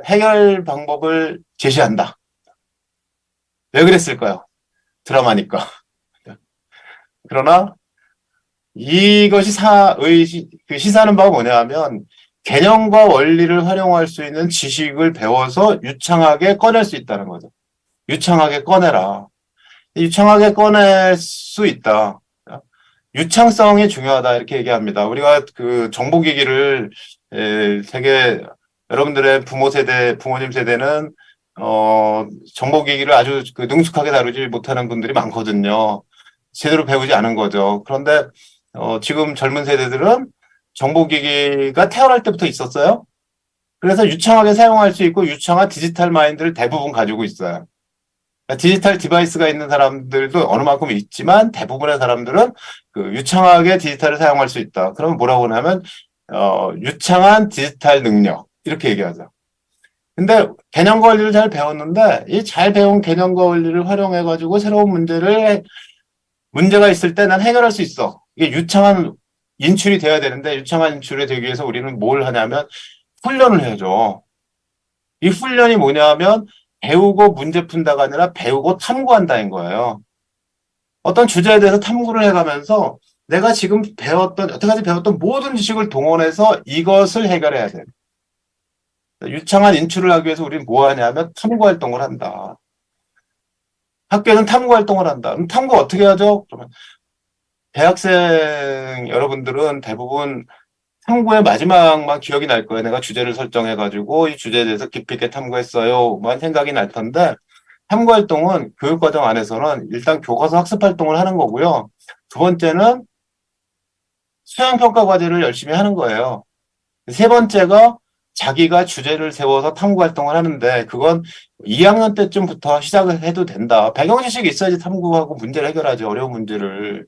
해결 방법을 제시한다. 왜 그랬을까요? 드라마니까. 그러나 이것이 시사하는 바가 뭐냐 하면 개념과 원리를 활용할 수 있는 지식을 배워서 유창하게 꺼낼 수 있다는 거죠. 유창하게 꺼내라. 유창하게 꺼낼 수 있다. 유창성이 중요하다 이렇게 얘기합니다. 우리가 그 정보기기를 되게 여러분들의 부모님 세대는 정보기기를 아주 능숙하게 다루지 못하는 분들이 많거든요. 제대로 배우지 않은 거죠. 그런데 지금 젊은 세대들은 정보기기가 태어날 때부터 있었어요. 그래서 유창하게 사용할 수 있고 유창한 디지털 마인드를 대부분 가지고 있어요. 디지털 디바이스가 있는 사람들도 어느 만큼 있지만 대부분의 사람들은 그 유창하게 디지털을 사용할 수 있다. 그러면 뭐라고 하냐면 유창한 디지털 능력 이렇게 얘기하죠. 근데 개념과 원리를 잘 배웠는데 이 잘 배운 개념과 원리를 활용해 가지고 새로운 문제가 있을 때 난 해결할 수 있어. 이게 유창한 인출이 돼야 되는데 유창한 인출이 되기 위해서 우리는 뭘 하냐면 훈련을 해야죠. 이 훈련이 뭐냐면 배우고 문제 푼다가 아니라 배우고 탐구한다는 거예요. 어떤 주제에 대해서 탐구를 해가면서 내가 지금 여태까지 배웠던 모든 지식을 동원해서 이것을 해결해야 돼. 유창한 인출을 하기 위해서 우리는 뭐 하냐면 탐구 활동을 한다. 학교에서는 탐구 활동을 한다. 그럼 탐구 어떻게 하죠? 그러면 대학생 여러분들은 대부분 탐구의 마지막만 기억이 날 거예요. 내가 주제를 설정해가지고 이 주제에 대해서 깊이 있게 탐구했어요.만 생각이 날 텐데 탐구 활동은 교육과정 안에서는 일단 교과서 학습 활동을 하는 거고요. 두 번째는 수행평가 과제를 열심히 하는 거예요. 세 번째가 자기가 주제를 세워서 탐구 활동을 하는데 그건 2학년 때쯤부터 시작을 해도 된다. 배경 지식이 있어야지 탐구하고 문제를 해결하지 어려운 문제를.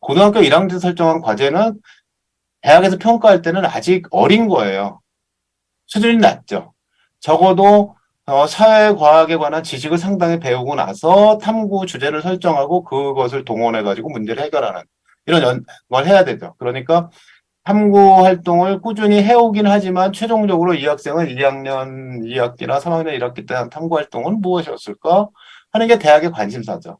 고등학교 1학년 때 설정한 과제는 대학에서 평가할 때는 아직 어린 거예요. 수준이 낮죠. 적어도 사회과학에 관한 지식을 상당히 배우고 나서 탐구 주제를 설정하고 그것을 동원해가지고 문제를 해결하는 이런 걸 해야 되죠. 그러니까 탐구 활동을 꾸준히 해오긴 하지만 최종적으로 이 학생은 2학년 2학기나 3학년 1학기 때 한 탐구 활동은 무엇이었을까 하는 게 대학의 관심사죠.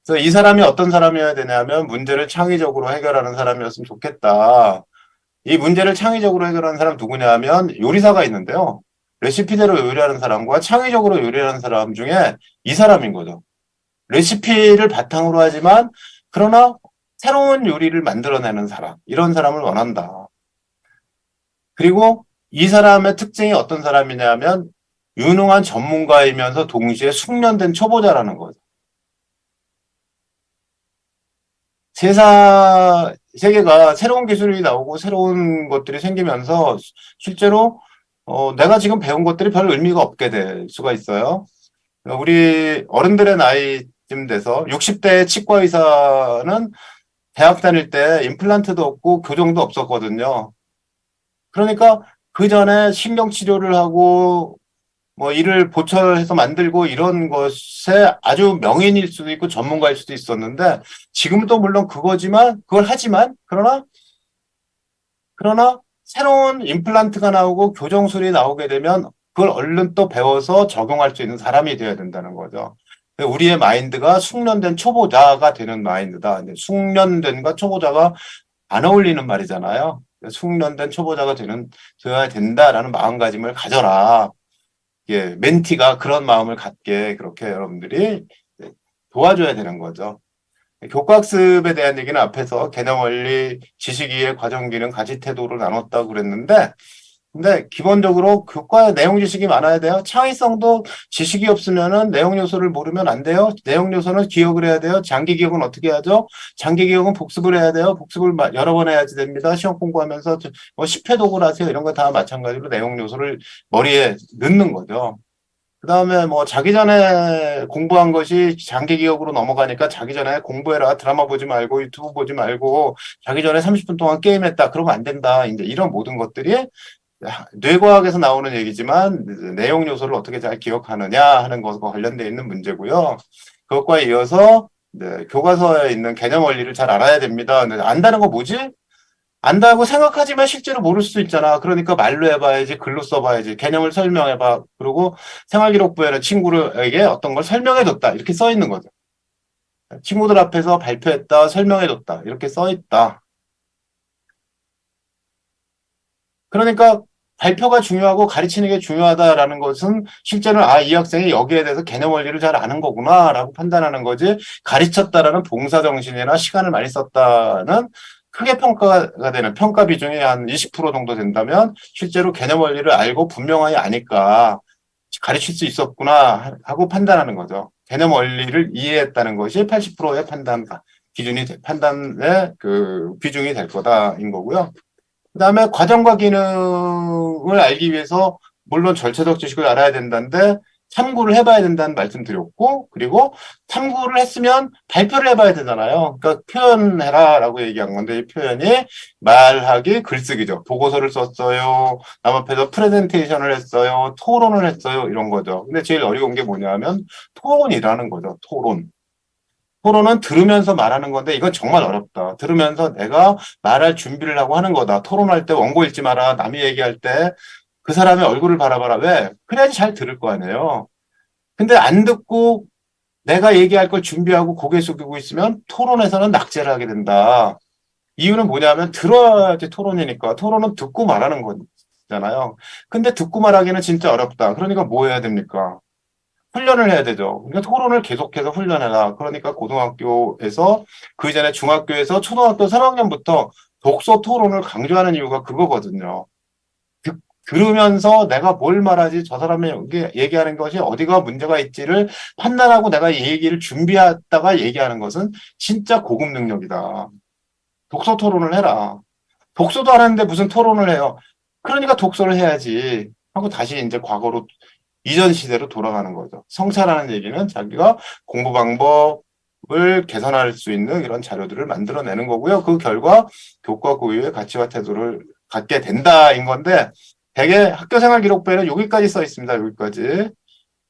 그래서 이 사람이 어떤 사람이어야 되냐면 문제를 창의적으로 해결하는 사람이었으면 좋겠다. 이 문제를 창의적으로 해결하는 사람 누구냐 하면 요리사가 있는데요. 레시피대로 요리하는 사람과 창의적으로 요리하는 사람 중에 이 사람인 거죠. 레시피를 바탕으로 하지만 그러나 새로운 요리를 만들어내는 사람, 이런 사람을 원한다. 그리고 이 사람의 특징이 어떤 사람이냐면 유능한 전문가이면서 동시에 숙련된 초보자라는 거죠. 세계가 새로운 기술이 나오고 새로운 것들이 생기면서 실제로 내가 지금 배운 것들이 별 의미가 없게 될 수가 있어요. 우리 어른들의 나이쯤 돼서 60대 치과 의사는 대학 다닐 때 임플란트도 없고 교정도 없었거든요. 그러니까 그 전에 신경치료를 하고 이를 보철해서 만들고 이런 것에 아주 명인일 수도 있고 전문가일 수도 있었는데 지금도 물론 그걸 하지만 그러나 새로운 임플란트가 나오고 교정술이 나오게 되면 그걸 얼른 또 배워서 적용할 수 있는 사람이 되어야 된다는 거죠. 우리의 마인드가 숙련된 초보자가 되는 마인드다. 숙련된과 초보자가 안 어울리는 말이잖아요. 숙련된 초보자가 되어야 된다라는 마음가짐을 가져라. 예, 멘티가 그런 마음을 갖게 그렇게 여러분들이 도와줘야 되는 거죠. 교과학습에 대한 얘기는 앞에서 개념 원리, 지식이해, 과정기능, 가치 태도로 나눴다고 그랬는데, 근데 기본적으로 교과에 내용 지식이 많아야 돼요. 창의성도 지식이 없으면은 내용 요소를 모르면 안 돼요. 내용 요소는 기억을 해야 돼요. 장기 기억은 어떻게 하죠? 장기 기억은 복습을 해야 돼요. 복습을 여러 번 해야지 됩니다. 시험 공부하면서 뭐 10회 독을 하세요. 이런 거 다 마찬가지로 내용 요소를 머리에 넣는 거죠. 그 다음에 뭐 자기 전에 공부한 것이 장기 기억으로 넘어가니까 자기 전에 공부해라. 드라마 보지 말고 유튜브 보지 말고 자기 전에 30분 동안 게임했다. 그러면 안 된다. 이제 이런 모든 것들이 뇌과학에서 나오는 얘기지만 내용 요소를 어떻게 잘 기억하느냐 하는 것과 관련되어 있는 문제고요. 그것과 이어서 교과서에 있는 개념 원리를 잘 알아야 됩니다. 근데 안다는 거 뭐지? 안다고 생각하지만 실제로 모를 수도 있잖아. 그러니까 말로 해봐야지, 글로 써봐야지, 개념을 설명해봐. 그리고 생활기록부에는 친구에게 어떤 걸 설명해줬다. 이렇게 써 있는 거죠. 친구들 앞에서 발표했다, 설명해줬다. 이렇게 써 있다. 그러니까 발표가 중요하고 가르치는 게 중요하다라는 것은 실제로는 이 학생이 여기에 대해서 개념 원리를 잘 아는 거구나라고 판단하는 거지, 가르쳤다라는 봉사 정신이나 시간을 많이 썼다는 크게 평가가 되는 평가 비중이 한 20% 정도 된다면 실제로 개념 원리를 알고 분명하게 아니까 가르칠 수 있었구나 하고 판단하는 거죠. 개념 원리를 이해했다는 것이 80%의 판단의 그 비중이 될 거다인 거고요. 그 다음에 과정과 기능을 알기 위해서 물론 절차적 지식을 알아야 된다는데 참고를 해봐야 된다는 말씀 드렸고, 그리고 참고를 했으면 발표를 해봐야 되잖아요. 그러니까 표현해라라고 얘기한 건데, 이 표현이 말하기, 글쓰기죠. 보고서를 썼어요. 남 앞에서 프레젠테이션을 했어요. 토론을 했어요. 이런 거죠. 근데 제일 어려운 게 뭐냐면 토론이라는 거죠. 토론. 토론은 들으면서 말하는 건데 이건 정말 어렵다. 들으면서 내가 말할 준비를 하고 하는 거다. 토론할 때 원고 읽지 마라. 남이 얘기할 때 그 사람의 얼굴을 바라봐라. 왜? 그래야지 잘 들을 거 아니에요. 근데 안 듣고 내가 얘기할 걸 준비하고 고개 숙이고 있으면 토론에서는 낙제를 하게 된다. 이유는 뭐냐면 들어야지 토론이니까. 토론은 듣고 말하는 거잖아요. 근데 듣고 말하기는 진짜 어렵다. 그러니까 뭐 해야 됩니까? 훈련을 해야 되죠. 그러니까 토론을 계속해서 훈련해라. 그러니까 고등학교에서 그 이전에 중학교에서 초등학교 3학년부터 독서 토론을 강조하는 이유가 그거거든요. 들으면서 내가 뭘 말하지, 저 사람이 얘기하는 것이 어디가 문제가 있지를 판단하고 내가 이 얘기를 준비했다가 얘기하는 것은 진짜 고급 능력이다. 독서 토론을 해라. 독서도 안 하는데 무슨 토론을 해요. 그러니까 독서를 해야지 하고 다시 이제 과거로 이전 시대로 돌아가는 거죠. 성찰하는 얘기는 자기가 공부 방법을 개선할 수 있는 이런 자료들을 만들어내는 거고요. 그 결과 교과 고유의 가치와 태도를 갖게 된다인 건데, 대개 학교생활기록부에는 여기까지 써 있습니다. 여기까지.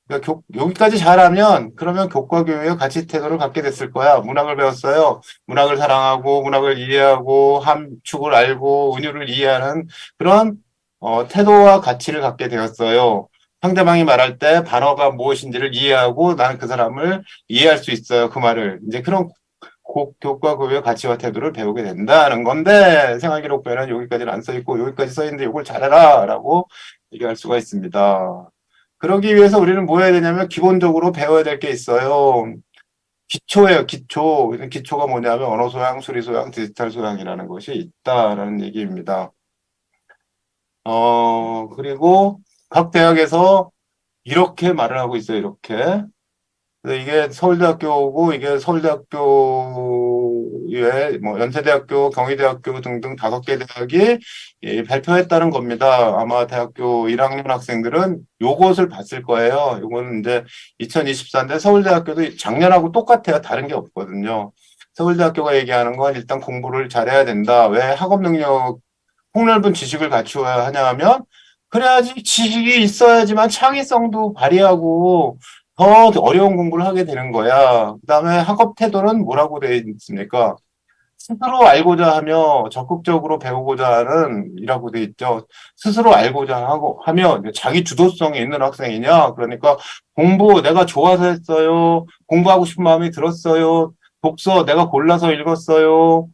그러니까 여기까지 잘하면 그러면 교과 교육의 가치 태도를 갖게 됐을 거야. 문학을 배웠어요. 문학을 사랑하고 문학을 이해하고 함축을 알고 은유를 이해하는 그런 태도와 가치를 갖게 되었어요. 상대방이 말할 때 반어가 무엇인지를 이해하고 나는 그 사람을 이해할 수 있어요. 그 말을. 이제 그런 교과 교육의 가치와 태도를 배우게 된다는 건데, 생활기록부에는 여기까지는 안 써있고 여기까지 써있는데 이걸 잘해라 라고 얘기할 수가 있습니다. 그러기 위해서 우리는 뭐 해야 되냐면 기본적으로 배워야 될 게 있어요. 기초예요. 기초. 기초가 뭐냐면 언어 소양, 수리 소양, 디지털 소양이라는 것이 있다라는 얘기입니다. 그리고 각 대학에서 이렇게 말을 하고 있어요. 이렇게. 이게 서울대학교고, 이게 서울대학교에 뭐 연세대학교, 경희대학교 등등 5개 대학이 발표했다는 겁니다. 아마 대학교 1학년 학생들은 요것을 봤을 거예요. 요거는 이제 2024인데 서울대학교도 작년하고 똑같아요. 다른 게 없거든요. 서울대학교가 얘기하는 건 일단 공부를 잘해야 된다. 왜 학업 능력, 폭넓은 지식을 갖추어야 하냐 하면, 그래야지 지식이 있어야지만 창의성도 발휘하고 더 어려운 공부를 하게 되는 거야. 그 다음에 학업 태도는 뭐라고 되어 있습니까? 스스로 알고자 하며 적극적으로 배우고자 하는 이라고 되어 있죠. 스스로 알고자 하며 자기 주도성이 있는 학생이냐? 그러니까 공부 내가 좋아서 했어요. 공부하고 싶은 마음이 들었어요. 독서 내가 골라서 읽었어요.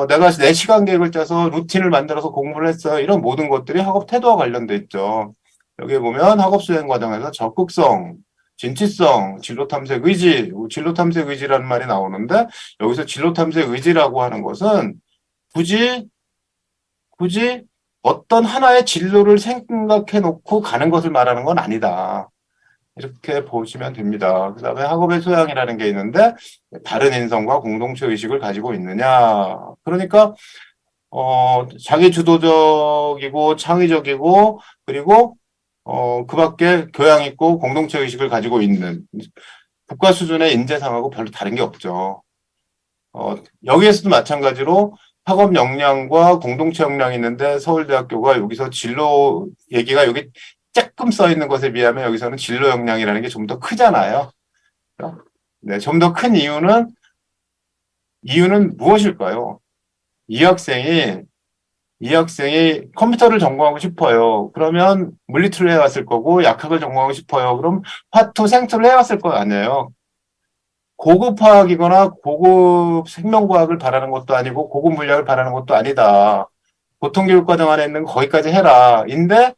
내가 내 시간 계획을 짜서 루틴을 만들어서 공부를 했어요. 이런 모든 것들이 학업 태도와 관련돼 있죠. 여기 보면 학업 수행 과정에서 적극성, 진취성, 진로 탐색 의지, 진로 탐색 의지라는 말이 나오는데 여기서 진로 탐색 의지라고 하는 것은 굳이 어떤 하나의 진로를 생각해 놓고 가는 것을 말하는 건 아니다. 이렇게 보시면 됩니다. 그 다음에 학업의 소양이라는 게 있는데 다른 인성과 공동체 의식을 가지고 있느냐. 그러니까 자기 주도적이고 창의적이고 그리고 그 밖에 교양 있고 공동체 의식을 가지고 있는 국가 수준의 인재상하고 별로 다른 게 없죠. 여기에서도 마찬가지로 학업 역량과 공동체 역량이 있는데 서울대학교가 여기서 진로 얘기가 여기 조금 써 있는 것에 비하면 여기서는 진로 역량이라는 게 좀 더 크잖아요. 네, 좀 더 큰 이유는 무엇일까요? 이 학생이 컴퓨터를 전공하고 싶어요. 그러면 물리투를 해왔을 거고 약학을 전공하고 싶어요. 그럼 화투, 생투를 해왔을 거 아니에요. 고급 화학이거나 고급 생명과학을 바라는 것도 아니고 고급 물리학을 바라는 것도 아니다. 보통교육과정 안에 있는 거기까지 해라. 인데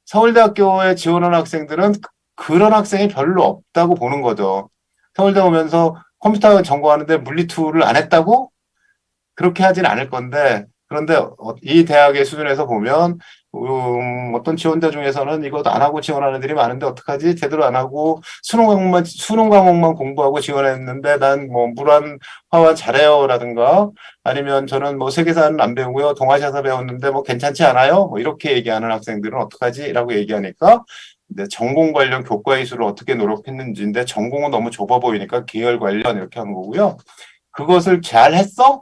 서울대학교에 지원하는 학생들은 그런 학생이 별로 없다고 보는 거죠. 서울대 오면서 컴퓨터 전공하는데 물리투를 안 했다고? 그렇게 하진 않을 건데, 그런데 이 대학의 수준에서 보면 어떤 지원자 중에서는 이것도 안 하고 지원하는 애들이 많은데 어떡하지? 제대로 안 하고 수능 과목만 공부하고 지원했는데 난 뭐 물환, 화환 잘해요라든가 아니면 저는 뭐 세계사는 안 배우고요. 동아시아사 배웠는데 뭐 괜찮지 않아요? 뭐 이렇게 얘기하는 학생들은 어떡하지? 라고 얘기하니까 근데 전공 관련 교과 이수를 어떻게 노력했는지인데 전공은 너무 좁아 보이니까 계열 관련 이렇게 한 거고요. 그것을 잘 했어?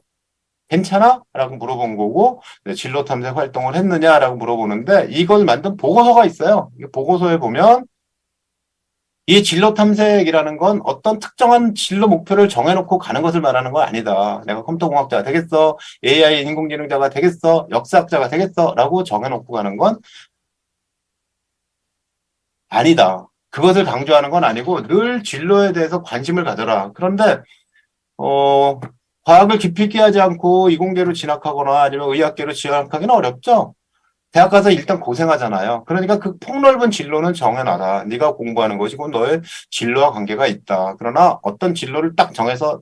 괜찮아? 라고 물어본 거고 진로 탐색 활동을 했느냐? 라고 물어보는데 이걸 만든 보고서가 있어요. 이 보고서에 보면 이 진로 탐색이라는 건 어떤 특정한 진로 목표를 정해놓고 가는 것을 말하는 건 아니다. 내가 컴퓨터공학자가 되겠어, AI 인공지능자가 되겠어, 역사학자가 되겠어 라고 정해놓고 가는 건 아니다. 그것을 강조하는 건 아니고 늘 진로에 대해서 관심을 가져라. 그런데 과학을 깊이 있게 하지 않고 이공계로 진학하거나 아니면 의학계로 진학하기는 어렵죠. 대학 가서 일단 고생하잖아요. 그러니까 그 폭넓은 진로는 정해놔라. 네가 공부하는 것이고 너의 진로와 관계가 있다. 그러나 어떤 진로를 딱 정해서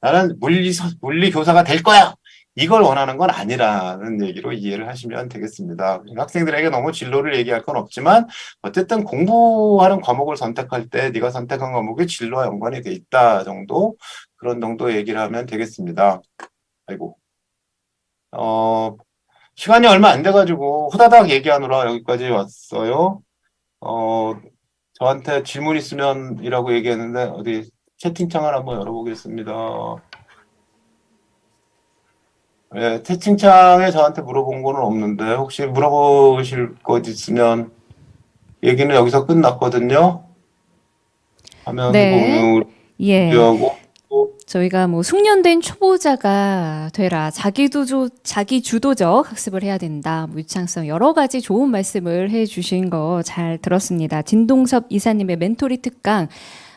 나는 물리 교사가 될 거야. 이걸 원하는 건 아니라는 얘기로 이해를 하시면 되겠습니다. 학생들에게 너무 진로를 얘기할 건 없지만 어쨌든 공부하는 과목을 선택할 때 네가 선택한 과목이 진로와 연관이 돼 있다 정도 그런 정도 얘기를 하면 되겠습니다. 아이고. 시간이 얼마 안 돼가지고 후다닥 얘기하느라 여기까지 왔어요. 저한테 질문 있으면 이라고 얘기했는데 어디 채팅창을 한번 열어보겠습니다. 네, 채팅창에 저한테 물어본 거는 없는데 혹시 물어보실 것 있으면 얘기는 여기서 끝났거든요. 화면 공유를 하고 저희가 뭐 숙련된 초보자가 되라, 자기 주도적 학습을 해야 된다, 뭐 유창성 여러 가지 좋은 말씀을 해주신 거 잘 들었습니다. 진동섭 이사님의 멘토리 특강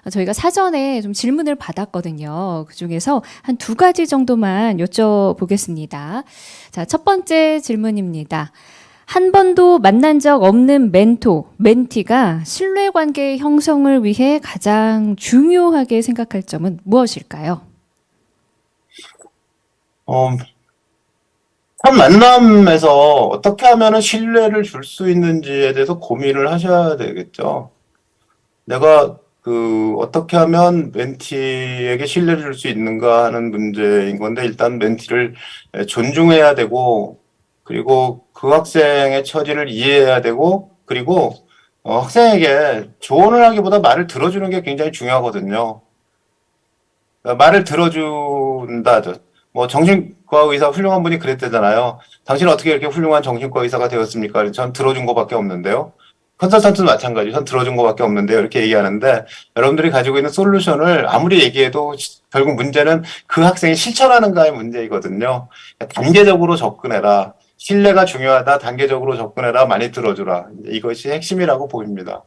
저희가 사전에 좀 질문을 받았거든요. 그 중에서 한 2가지 정도만 여쭤보겠습니다. 자, 첫 번째 질문입니다. 한 번도 만난 적 없는 멘티가 신뢰관계 형성을 위해 가장 중요하게 생각할 점은 무엇일까요? 첫 만남에서 어떻게 하면 신뢰를 줄 수 있는지에 대해서 고민을 하셔야 되겠죠. 내가 어떻게 하면 멘티에게 신뢰를 줄 수 있는가 하는 문제인 건데 일단 멘티를 존중해야 되고 그리고 그 학생의 처지를 이해해야 되고 그리고 학생에게 조언을 하기보다 말을 들어주는 게 굉장히 중요하거든요. 말을 들어준다. 뭐 정신과 의사 훌륭한 분이 그랬대잖아요. 당신은 어떻게 이렇게 훌륭한 정신과 의사가 되었습니까? 전 들어준 것밖에 없는데요. 컨설턴트도 마찬가지. 전 들어준 것밖에 없는데요. 이렇게 얘기하는데 여러분들이 가지고 있는 솔루션을 아무리 얘기해도 결국 문제는 그 학생이 실천하는가의 문제이거든요. 단계적으로 접근해라. 신뢰가 중요하다. 단계적으로 접근해라. 많이 들어주라. 이것이 핵심이라고 보입니다.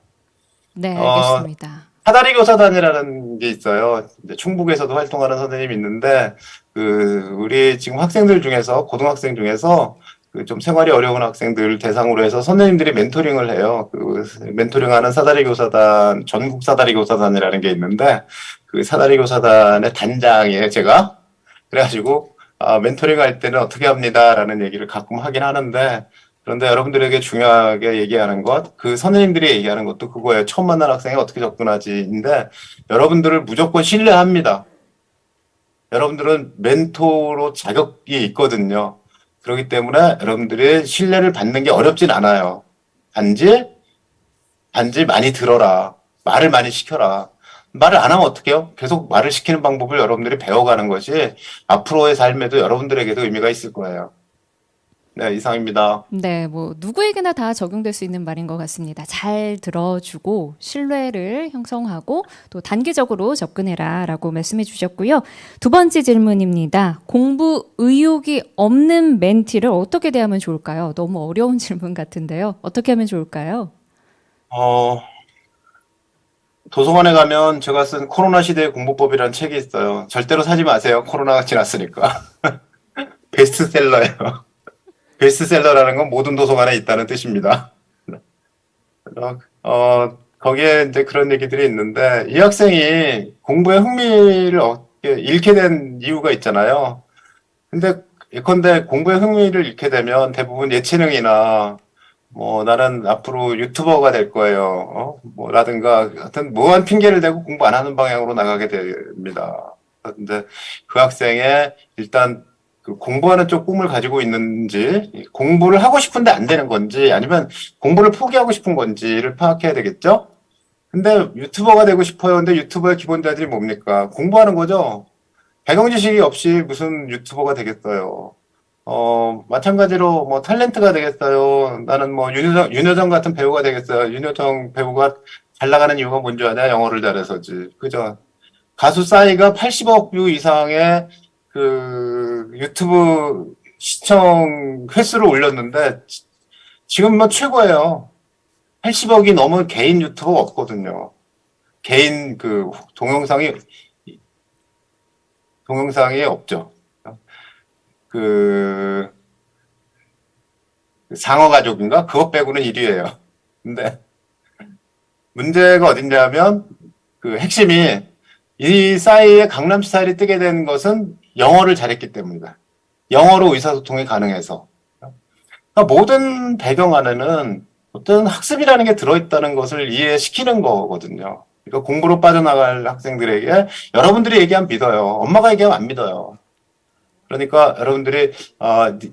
네, 알겠습니다. 사다리 교사단이라는 게 있어요. 이제 충북에서도 활동하는 선생님이 있는데 우리 지금 학생들 중에서 고등학생 중에서 그 좀 생활이 어려운 학생들 대상으로 해서 선생님들이 멘토링을 해요. 그 멘토링하는 사다리 교사단, 전국 사다리 교사단이라는 게 있는데 그 사다리 교사단의 단장이에요, 제가. 그래가지고 멘토링 할 때는 어떻게 합니다라는 얘기를 가끔 하긴 하는데 그런데 여러분들에게 중요하게 얘기하는 것, 그 선생님들이 얘기하는 것도 그거예요. 처음 만난 학생이 어떻게 접근하지인데 여러분들을 무조건 신뢰합니다. 여러분들은 멘토로 자격이 있거든요. 그렇기 때문에 여러분들이 신뢰를 받는 게 어렵진 않아요. 단지 많이 들어라. 말을 많이 시켜라. 말을 안 하면 어떡해요? 계속 말을 시키는 방법을 여러분들이 배워가는 것이 앞으로의 삶에도 여러분들에게도 의미가 있을 거예요. 네, 이상입니다. 네, 뭐 누구에게나 다 적용될 수 있는 말인 것 같습니다. 잘 들어주고 신뢰를 형성하고 또 단계적으로 접근해라라고 말씀해 주셨고요. 두 번째 질문입니다. 공부 의욕이 없는 멘티를 어떻게 대하면 좋을까요? 너무 어려운 질문 같은데요. 어떻게 하면 좋을까요? 도서관에 가면 제가 쓴 코로나 시대의 공부법이라는 책이 있어요. 절대로 사지 마세요. 코로나가 지났으니까. 베스트셀러예요. 베스트셀러라는 건 모든 도서관에 있다는 뜻입니다. 거기에 이제 그런 얘기들이 있는데, 이 학생이 공부에 흥미를 잃게 된 이유가 있잖아요. 근데 예컨대 공부에 흥미를 잃게 되면 대부분 예체능이나 뭐 나는 앞으로 유튜버가 될 거예요. 라든가 하여튼 뭐한 핑계를 대고 공부 안 하는 방향으로 나가게 됩니다. 근데 그 학생의 일단 그 공부하는 쪽 꿈을 가지고 있는지, 공부를 하고 싶은데 안 되는 건지, 아니면 공부를 포기하고 싶은 건지를 파악해야 되겠죠? 근데 유튜버가 되고 싶어요. 근데 유튜버의 기본 자질이 뭡니까? 공부하는 거죠? 배경 지식이 없이 무슨 유튜버가 되겠어요? 마찬가지로 뭐 탤런트가 되겠어요. 나는 뭐 윤여정 같은 배우가 되겠어요. 윤여정 배우가 잘 나가는 이유가 뭔지 아냐? 영어를 잘해서지. 그죠? 가수 싸이가 80억 뷰 이상의 그 유튜브 시청 횟수를 올렸는데 지금 뭐 최고예요. 80억이 넘은 개인 유튜버가 없거든요. 개인 그 동영상이 없죠. 그 상어 가족인가? 그것 빼고는 1위예요. 근데 문제가 어딨냐면 그 핵심이 이 싸이의 강남 스타일이 뜨게 된 것은 영어를 잘했기 때문이다. 영어로 의사소통이 가능해서. 그러니까 모든 배경 안에는 어떤 학습이라는 게 들어있다는 것을 이해시키는 거거든요. 그러니까 공부로 빠져나갈 학생들에게 여러분들이 얘기하면 믿어요. 엄마가 얘기하면 안 믿어요. 그러니까 여러분들이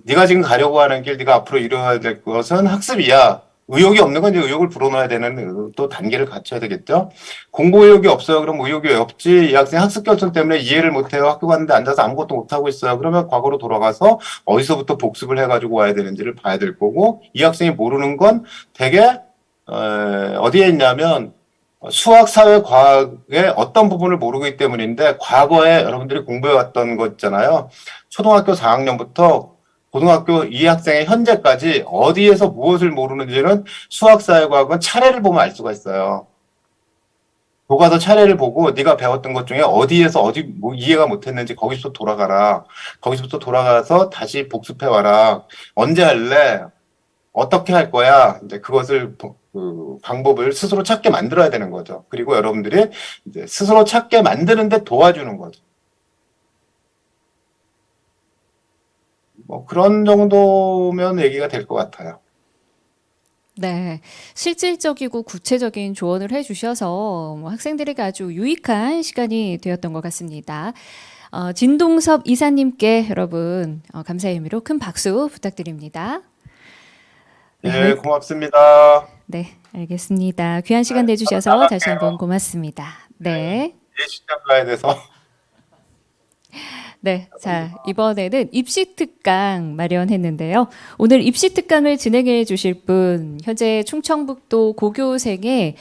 네가 지금 가려고 하는 길, 네가 앞으로 이루어야 될 것은 학습이야. 의욕이 없는 건 이제 의욕을 불어넣어야 되는 또 단계를 갖춰야 되겠죠. 공부 의욕이 없어요. 그럼 의욕이 왜 없지? 이 학생 학습 결손 때문에 이해를 못해요. 학교 갔는데 앉아서 아무것도 못하고 있어요. 그러면 과거로 돌아가서 어디서부터 복습을 해가지고 와야 되는지를 봐야 될 거고, 이 학생이 모르는 건 되게 어디에 있냐면 수학, 사회, 과학의 어떤 부분을 모르기 때문인데, 과거에 여러분들이 공부해왔던 거 있잖아요. 초등학교 4학년부터 고등학교 이 학생의 현재까지 어디에서 무엇을 모르는지는 수학, 사회, 과학은 차례를 보면 알 수가 있어요. 교과서 차례를 보고 네가 배웠던 것 중에 어디에서 뭐 이해가 못했는지 거기서부터 돌아가라. 거기서부터 돌아가서 다시 복습해와라. 언제 할래? 어떻게 할 거야? 이제 그것을 그 방법을 스스로 찾게 만들어야 되는 거죠. 그리고 여러분들이 이제 스스로 찾게 만드는데 도와주는 거죠. 뭐 그런 정도면 얘기가 될 것 같아요. 네, 실질적이고 구체적인 조언을 해주셔서 뭐 학생들에게 아주 유익한 시간이 되었던 것 같습니다. 진동섭 이사님께 여러분 감사의 의미로 큰 박수 부탁드립니다. 네, 고맙습니다. 네, 알겠습니다. 귀한 시간 내주셔서 다시 한번 고맙습니다. 네. 예식장 가야 돼서. 네, 자 이번에는 입시 특강 마련했는데요. 오늘 입시 특강을 진행해 주실 분, 현재 충청북도 고교생의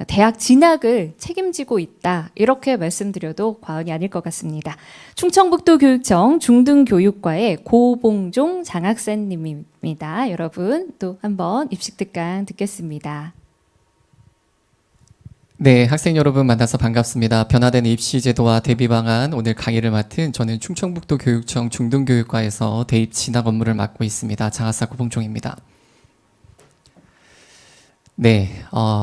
대학 진학을 책임지고 있다, 이렇게 말씀드려도 과언이 아닐 것 같습니다. 충청북도 교육청 중등교육과의 고봉종 장학사님입니다. 여러분 또 한번 입시 특강 듣겠습니다. 네, 학생 여러분 만나서 반갑습니다. 변화된 입시 제도와 대비 방안 오늘 강의를 맡은 저는 충청북도 교육청 중등교육과에서 대입 진학 업무를 맡고 있습니다. 장하사 고봉종입니다. 네,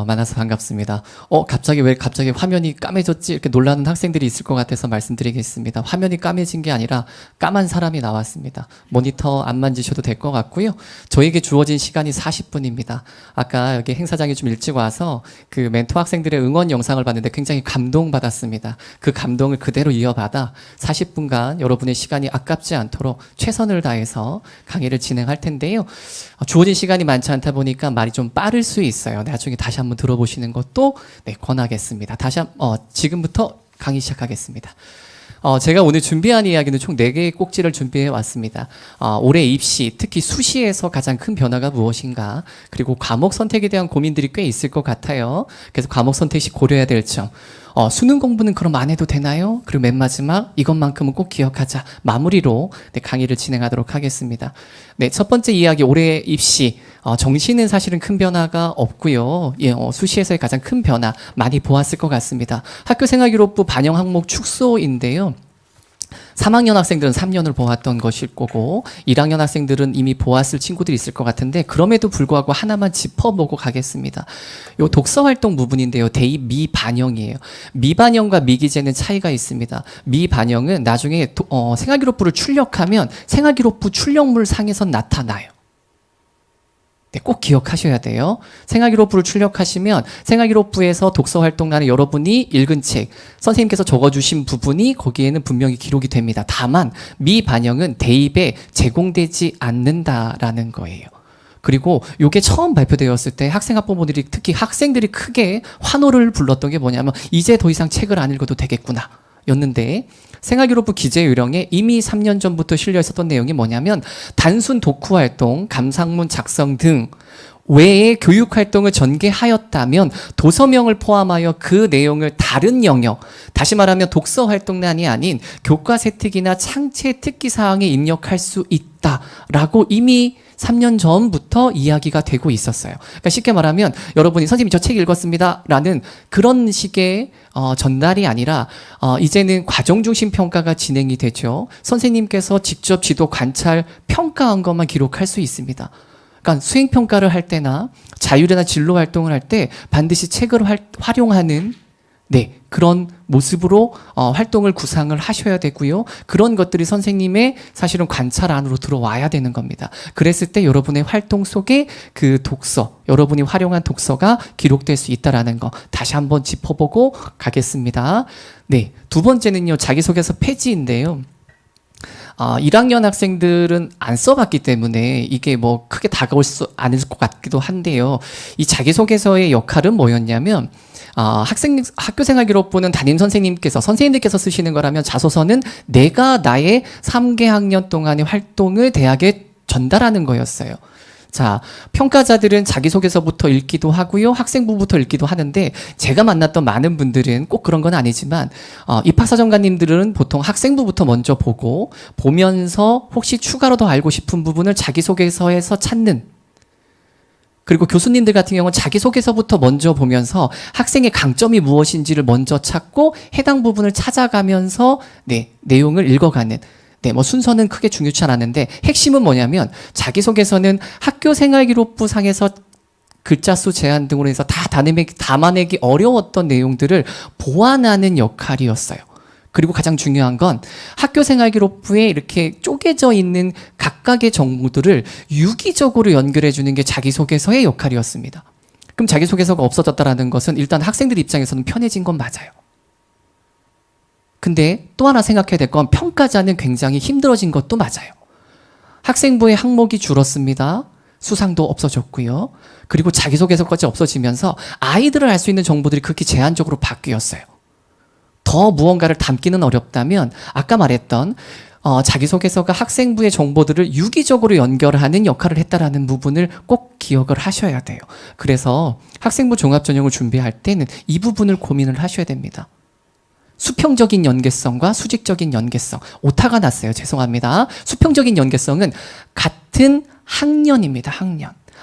만나서 반갑습니다. 갑자기 왜 화면이 까매졌지? 이렇게 놀라는 학생들이 있을 것 같아서 말씀드리겠습니다. 화면이 까매진 게 아니라 까만 사람이 나왔습니다. 모니터 안 만지셔도 될 것 같고요. 저에게 주어진 시간이 40분입니다. 아까 여기 행사장에 좀 일찍 와서 그 멘토 학생들의 응원 영상을 봤는데 굉장히 감동받았습니다. 그 감동을 그대로 이어받아 40분간 여러분의 시간이 아깝지 않도록 최선을 다해서 강의를 진행할 텐데요. 주어진 시간이 많지 않다 보니까 말이 좀 빠를 수 있어요. 나중에 다시 한번 들어보시는 것도 권하겠습니다. 지금부터 강의 시작하겠습니다. 제가 오늘 준비한 이야기는 총 4개의 꼭지를 준비해 왔습니다. 올해 입시, 특히 수시에서 가장 큰 변화가 무엇인가, 그리고 과목 선택에 대한 고민들이 꽤 있을 것 같아요. 그래서 과목 선택 시 고려해야 될 점, 수능 공부는 그럼 안 해도 되나요? 그리고 맨 마지막 이것만큼은 꼭 기억하자. 마무리로 강의를 진행하도록 하겠습니다. 네, 첫 번째 이야기, 올해 입시. 정시는 사실은 큰 변화가 없고요. 수시에서의 가장 큰 변화 많이 보았을 것 같습니다. 학교생활기록부 반영 항목 축소인데요. 3학년 학생들은 3년을 보았던 것일 거고 1학년 학생들은 이미 보았을 친구들이 있을 것 같은데 그럼에도 불구하고 하나만 짚어보고 가겠습니다. 요 독서활동 부분인데요. 대입 미반영이에요. 미반영과 미기재는 차이가 있습니다. 미반영은 나중에 생활기록부를 출력하면 생활기록부 출력물 상에선 나타나요. 네, 꼭 기억하셔야 돼요. 생활기록부를 출력하시면 생활기록부에서 독서활동란에 여러분이 읽은 책, 선생님께서 적어주신 부분이 거기에는 분명히 기록이 됩니다. 다만 미반영은 대입에 제공되지 않는다라는 거예요. 그리고 이게 처음 발표되었을 때 학생학부모들이, 특히 학생들이 크게 환호를 불렀던 게 뭐냐면 이제 더 이상 책을 안 읽어도 되겠구나 였는데, 생활기록부 기재 요령에 이미 3년 전부터 실려 있었던 내용이 뭐냐면 단순 독후활동, 감상문 작성 등 외의 교육활동을 전개하였다면 도서명을 포함하여 그 내용을 다른 영역, 다시 말하면 독서활동란이 아닌 교과세특이나 창체 특기사항에 입력할 수 있다라고 이미 3년 전부터 이야기가 되고 있었어요. 그러니까 쉽게 말하면 여러분이 선생님이 저 책 읽었습니다 라는 그런 식의 전달이 아니라 이제는 과정 중심 평가가 진행이 되죠. 선생님께서 직접 지도 관찰 평가한 것만 기록할 수 있습니다. 그러니까 수행평가를 할 때나 자율이나 진로 활동을 할 때 반드시 책을 활용하는 그런 모습으로 활동을 구상을 하셔야 되고요. 그런 것들이 선생님의 사실은 관찰 안으로 들어와야 되는 겁니다. 그랬을 때 여러분의 활동 속에 그 독서, 여러분이 활용한 독서가 기록될 수 있다는 거 다시 한번 짚어보고 가겠습니다. 네, 두 번째는요, 자기소개서 폐지인데요. 1학년 학생들은 안 써봤기 때문에 이게 뭐 크게 다가올 수 않을 것 같기도 한데요. 이 자기소개서의 역할은 뭐였냐면, 학교생활기록부는 선생님들께서 쓰시는 거라면 자소서는 내가 나의 3개 학년 동안의 활동을 대학에 전달하는 거였어요. 자, 평가자들은 자기소개서부터 읽기도 하고요. 학생부부터 읽기도 하는데 제가 만났던 많은 분들은 꼭 그런 건 아니지만 입학사정관님들은 보통 학생부부터 먼저 보면서 혹시 추가로 더 알고 싶은 부분을 자기소개서에서 찾는, 그리고 교수님들 같은 경우는 자기소개서부터 먼저 보면서 학생의 강점이 무엇인지를 먼저 찾고 해당 부분을 찾아가면서 내용을 읽어가는, 순서는 크게 중요치 않았는데 핵심은 뭐냐면 자기소개서는 학교생활기록부 상에서 글자 수 제한 등으로 해서 다 담아내기 어려웠던 내용들을 보완하는 역할이었어요. 그리고 가장 중요한 건 학교생활기록부에 이렇게 쪼개져 있는 각각의 정보들을 유기적으로 연결해 주는 게 자기소개서의 역할이었습니다. 그럼 자기소개서가 없어졌다는 것은 일단 학생들 입장에서는 편해진 건 맞아요. 근데 또 하나 생각해야 될 건 평가자는 굉장히 힘들어진 것도 맞아요. 학생부의 항목이 줄었습니다. 수상도 없어졌고요. 그리고 자기소개서까지 없어지면서 아이들을 알 수 있는 정보들이 극히 제한적으로 바뀌었어요. 더 무언가를 담기는 어렵다면 아까 말했던 자기소개서가 학생부의 정보들을 유기적으로 연결하는 역할을 했다라는 부분을 꼭 기억을 하셔야 돼요. 그래서 학생부 종합전형을 준비할 때는 이 부분을 고민을 하셔야 됩니다. 수평적인 연계성과 수직적인 연계성. 오타가 났어요. 죄송합니다. 수평적인 연계성은 같은 학년입니다.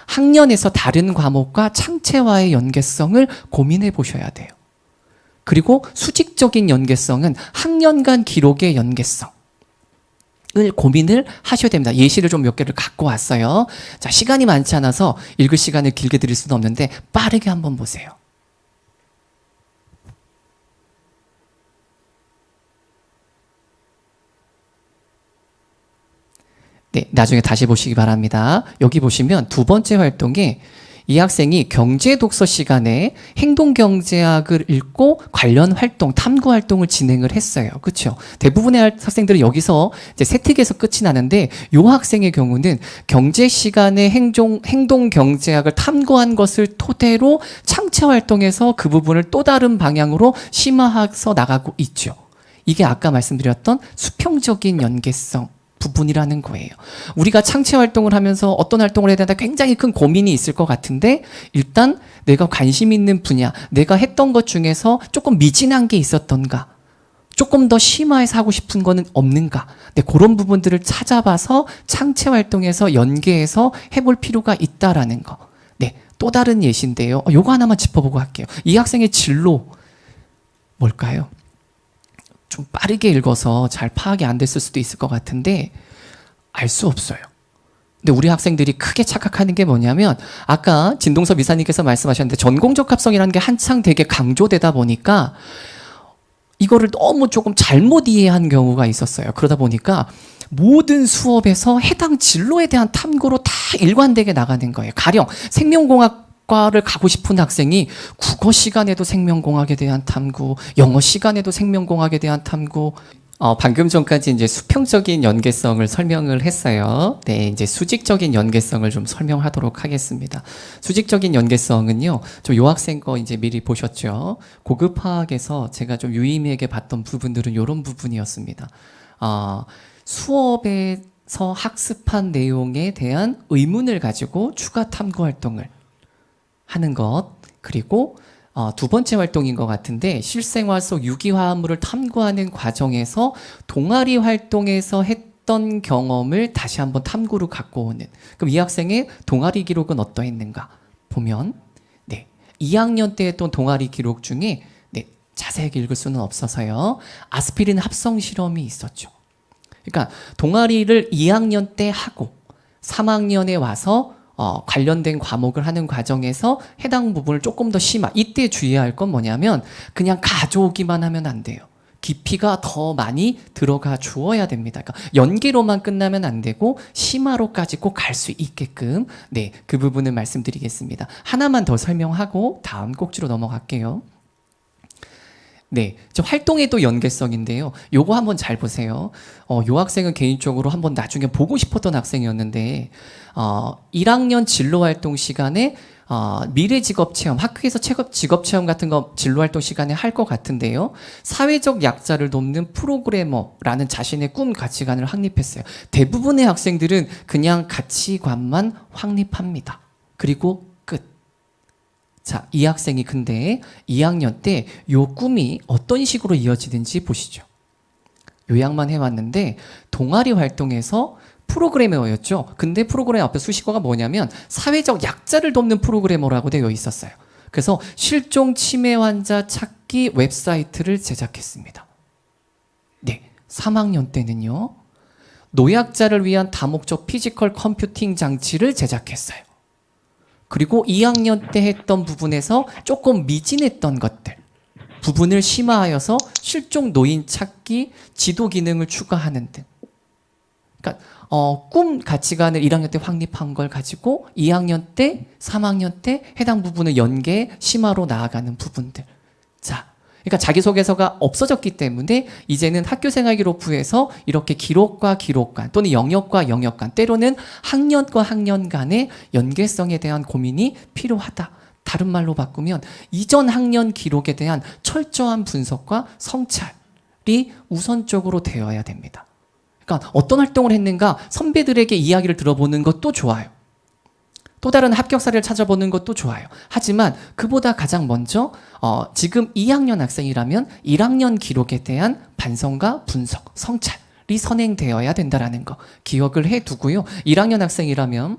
학년에서 다른 과목과 창체와의 연계성을 고민해 보셔야 돼요. 그리고 수직적인 연계성은 학년간 기록의 연계성. 을 고민을 하셔야 됩니다. 예시를 좀 몇 개를 갖고 왔어요. 자, 시간이 많지 않아서 읽을 시간을 길게 드릴 수는 없는데 빠르게 한번 보세요. 네, 나중에 다시 보시기 바랍니다. 여기 보시면 두 번째 활동에 이 학생이 경제 독서 시간에 행동경제학을 읽고 관련 활동, 탐구 활동을 진행을 했어요. 그렇죠? 대부분의 학생들은 여기서 이제 세특에서 끝이 나는데 이 학생의 경우는 경제 시간에 행동경제학을 탐구한 것을 토대로 창체 활동에서 그 부분을 또 다른 방향으로 심화해서 나가고 있죠. 이게 아까 말씀드렸던 수평적인 연계성 부분이라는 거예요. 우리가 창체 활동을 하면서 어떤 활동을 해야 되나 굉장히 큰 고민이 있을 것 같은데 일단 내가 관심 있는 분야, 내가 했던 것 중에서 조금 미진한 게 있었던가, 조금 더 심화해서 하고 싶은 거는 없는가, 네, 그런 부분들을 찾아봐서 창체 활동에서 연계해서 해볼 필요가 있다라는 거. 네, 또 다른 예시인데요. 요거 하나만 짚어보고 할게요. 이 학생의 진로 뭘까요? 좀 빠르게 읽어서 잘 파악이 안 됐을 수도 있을 것 같은데 알 수 없어요. 근데 우리 학생들이 크게 착각하는 게 뭐냐면 아까 진동섭 이사님께서 말씀하셨는데 전공적 합성이라는 게 한창 되게 강조되다 보니까 이거를 너무 조금 잘못 이해한 경우가 있었어요. 그러다 보니까 모든 수업에서 해당 진로에 대한 탐구로 다 일관되게 나가는 거예요. 가령 생명공학과를 가고 싶은 학생이 국어 시간에도 생명공학에 대한 탐구, 영어 시간에도 생명공학에 대한 탐구. 방금 전까지 이제 수평적인 연계성을 설명을 했어요. 네, 이제 수직적인 연계성을 좀 설명하도록 하겠습니다. 수직적인 연계성은요, 좀 요 학생 거 이제 미리 보셨죠? 고급화학에서 제가 좀 유의미하게 봤던 부분들은 이런 부분이었습니다. 수업에서 학습한 내용에 대한 의문을 가지고 추가 탐구 활동을 하는 것, 그리고 두 번째 활동인 것 같은데 실생활 속 유기화합물을 탐구하는 과정에서 동아리 활동에서 했던 경험을 다시 한번 탐구로 갖고 오는. 그럼 이 학생의 동아리 기록은 어떠했는가 보면, 네, 2학년 때 했던 동아리 기록 중에, 네, 자세하게 읽을 수는 없어서요, 아스피린 합성 실험이 있었죠. 그러니까 동아리를 2학년 때 하고 3학년에 와서 관련된 과목을 하는 과정에서 해당 부분을 조금 더 심화. 이때 주의해야 할 건 뭐냐면 그냥 가져오기만 하면 안 돼요. 깊이가 더 많이 들어가 주어야 됩니다. 그러니까 연계로만 끝나면 안 되고 심화로까지 꼭 갈 수 있게끔, 네, 그 부분을 말씀드리겠습니다. 하나만 더 설명하고 다음 꼭지로 넘어갈게요. 네, 활동의 또 연계성인데요. 요거 한번 잘 보세요. 요 학생은 개인적으로 한번 나중에 보고 싶었던 학생이었는데 1학년 진로활동 시간에 미래직업체험, 학교에서 직업체험 같은 거 진로활동 시간에 할 것 같은데요. 사회적 약자를 돕는 프로그래머라는 자신의 꿈 가치관을 확립했어요. 대부분의 학생들은 그냥 가치관만 확립합니다. 그리고 자, 이 학생이 근데 2학년 때 요 꿈이 어떤 식으로 이어지는지 보시죠. 요약만 해왔는데 동아리 활동에서 프로그래머였죠. 근데 프로그램 앞에 수식어가 뭐냐면 사회적 약자를 돕는 프로그래머라고 되어 있었어요. 그래서 실종 치매 환자 찾기 웹사이트를 제작했습니다. 네, 3학년 때는요, 노약자를 위한 다목적 피지컬 컴퓨팅 장치를 제작했어요. 그리고 2학년 때 했던 부분에서 조금 미진했던 것들 부분을 심화하여서 실종 노인 찾기 지도 기능을 추가하는 등, 그러니까 꿈 가치관을 1학년 때 확립한 걸 가지고 2학년 때, 3학년 때 해당 부분을 연계 심화로 나아가는 부분들. 자, 그러니까 자기소개서가 없어졌기 때문에 이제는 학교생활 기록부에서 이렇게 기록과 기록 간 또는 영역과 영역 간, 때로는 학년과 학년 간의 연계성에 대한 고민이 필요하다. 다른 말로 바꾸면 이전 학년 기록에 대한 철저한 분석과 성찰이 우선적으로 되어야 됩니다. 그러니까 어떤 활동을 했는가 선배들에게 이야기를 들어보는 것도 좋아요. 또 다른 합격 사례를 찾아보는 것도 좋아요. 하지만 그보다 가장 먼저 지금 2학년 학생이라면 1학년 기록에 대한 반성과 분석, 성찰이 선행되어야 된다는 거 기억을 해두고요. 1학년 학생이라면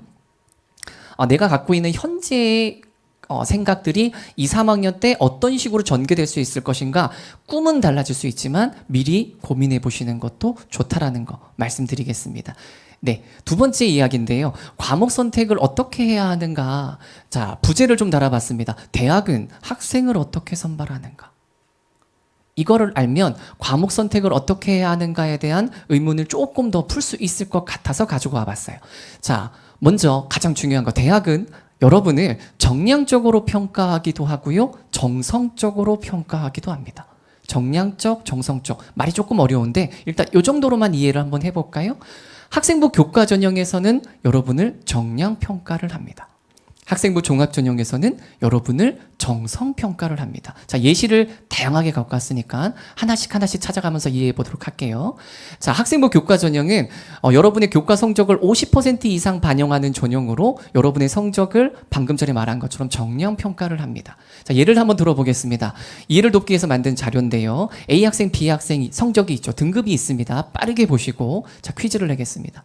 내가 갖고 있는 현재의 생각들이 2, 3학년 때 어떤 식으로 전개될 수 있을 것인가 꿈은 달라질 수 있지만 미리 고민해 보시는 것도 좋다라는 거 말씀드리겠습니다. 네, 두 번째 이야기인데요. 과목 선택을 어떻게 해야 하는가. 자, 부제를 좀 달아봤습니다. 대학은 학생을 어떻게 선발하는가. 이거를 알면 과목 선택을 어떻게 해야 하는가에 대한 의문을 조금 더 풀 수 있을 것 같아서 가지고 와봤어요. 자, 먼저 가장 중요한 거, 대학은 여러분을 정량적으로 평가하기도 하고요, 정성적으로 평가하기도 합니다. 정량적, 정성적. 말이 조금 어려운데 일단 이 정도로만 이해를 한번 해볼까요? 학생부 교과 전형에서는 여러분을 정량 평가를 합니다. 학생부 종합 전형에서는 여러분을 정성 평가를 합니다. 자, 예시를 다양하게 갖고 왔으니까 하나씩 찾아가면서 이해해 보도록 할게요. 자, 학생부 교과 전형은 여러분의 교과 성적을 50% 이상 반영하는 전형으로 여러분의 성적을 방금 전에 말한 것처럼 정량 평가를 합니다. 자, 예를 한번 들어보겠습니다. 이해를 돕기 위해서 만든 자료인데요. A 학생, B 학생 성적이 있죠. 등급이 있습니다. 빠르게 보시고 자, 퀴즈를 내겠습니다.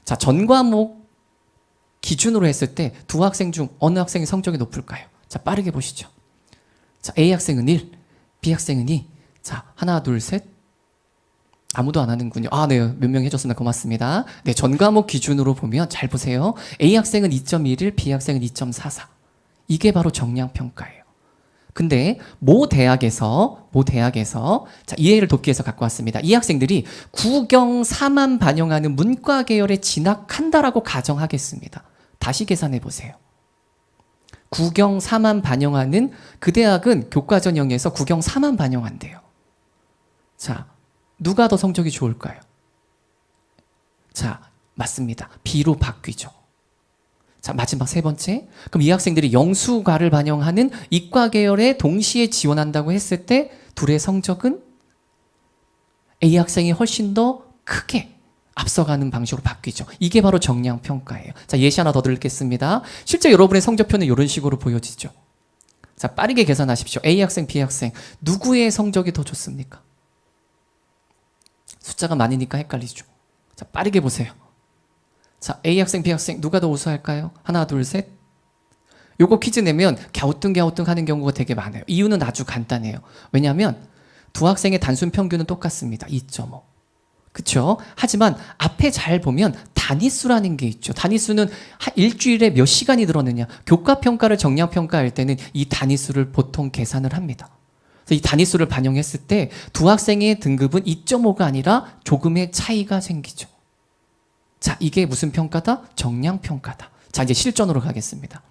자, 전 과목 기준으로 했을 때 두 학생 중 어느 학생이 성적이 높을까요? 자, 빠르게 보시죠. 자, A 학생은 1, B 학생은 2. 자, 하나, 둘, 셋. 아무도 안 하는군요. 아, 네. 몇 명 해줬습니다. 고맙습니다. 네, 전 과목 기준으로 보면 잘 보세요. A 학생은 2.11, B 학생은 2.44. 이게 바로 정량평가예요. 근데 모 대학에서 자, 이해를 돕기 위해서 갖고 왔습니다. 이 학생들이 국영사만 반영하는 문과 계열에 진학한다라고 가정하겠습니다. 다시 계산해 보세요. 국영사만 반영하는 그 대학은 교과 전형에서 국영사만 반영한대요. 자, 누가 더 성적이 좋을까요? 자, 맞습니다. B로 바뀌죠. 자, 마지막 세 번째. 그럼 이 학생들이 영수과를 반영하는 이과 계열에 동시에 지원한다고 했을 때 둘의 성적은 A 학생이 훨씬 더 크게 앞서가는 방식으로 바뀌죠. 이게 바로 정량평가예요. 자, 예시 하나 더 드리겠습니다. 실제 여러분의 성적표는 이런 식으로 보여지죠. 자, 빠르게 계산하십시오. A 학생, B 학생. 누구의 성적이 더 좋습니까? 숫자가 많으니까 헷갈리죠. 자, 빠르게 보세요. 자, A 학생, B 학생 누가 더 우수할까요? 하나, 둘, 셋. 요거 퀴즈 내면 갸우뚱 하는 경우가 되게 많아요. 이유는 아주 간단해요. 왜냐하면 두 학생의 단순 평균은 똑같습니다. 2.5. 그쵸? 하지만 앞에 잘 보면 단위수라는 게 있죠. 단위수는 일주일에 몇 시간이 들었느냐. 교과평가를 정량평가할 때는 이 단위수를 보통 계산을 합니다. 그래서 이 단위수를 반영했을 때 두 학생의 등급은 2.5가 아니라 조금의 차이가 생기죠. 자, 이게 무슨 평가다? 정량평가다. 자, 이제 실전으로 가겠습니다.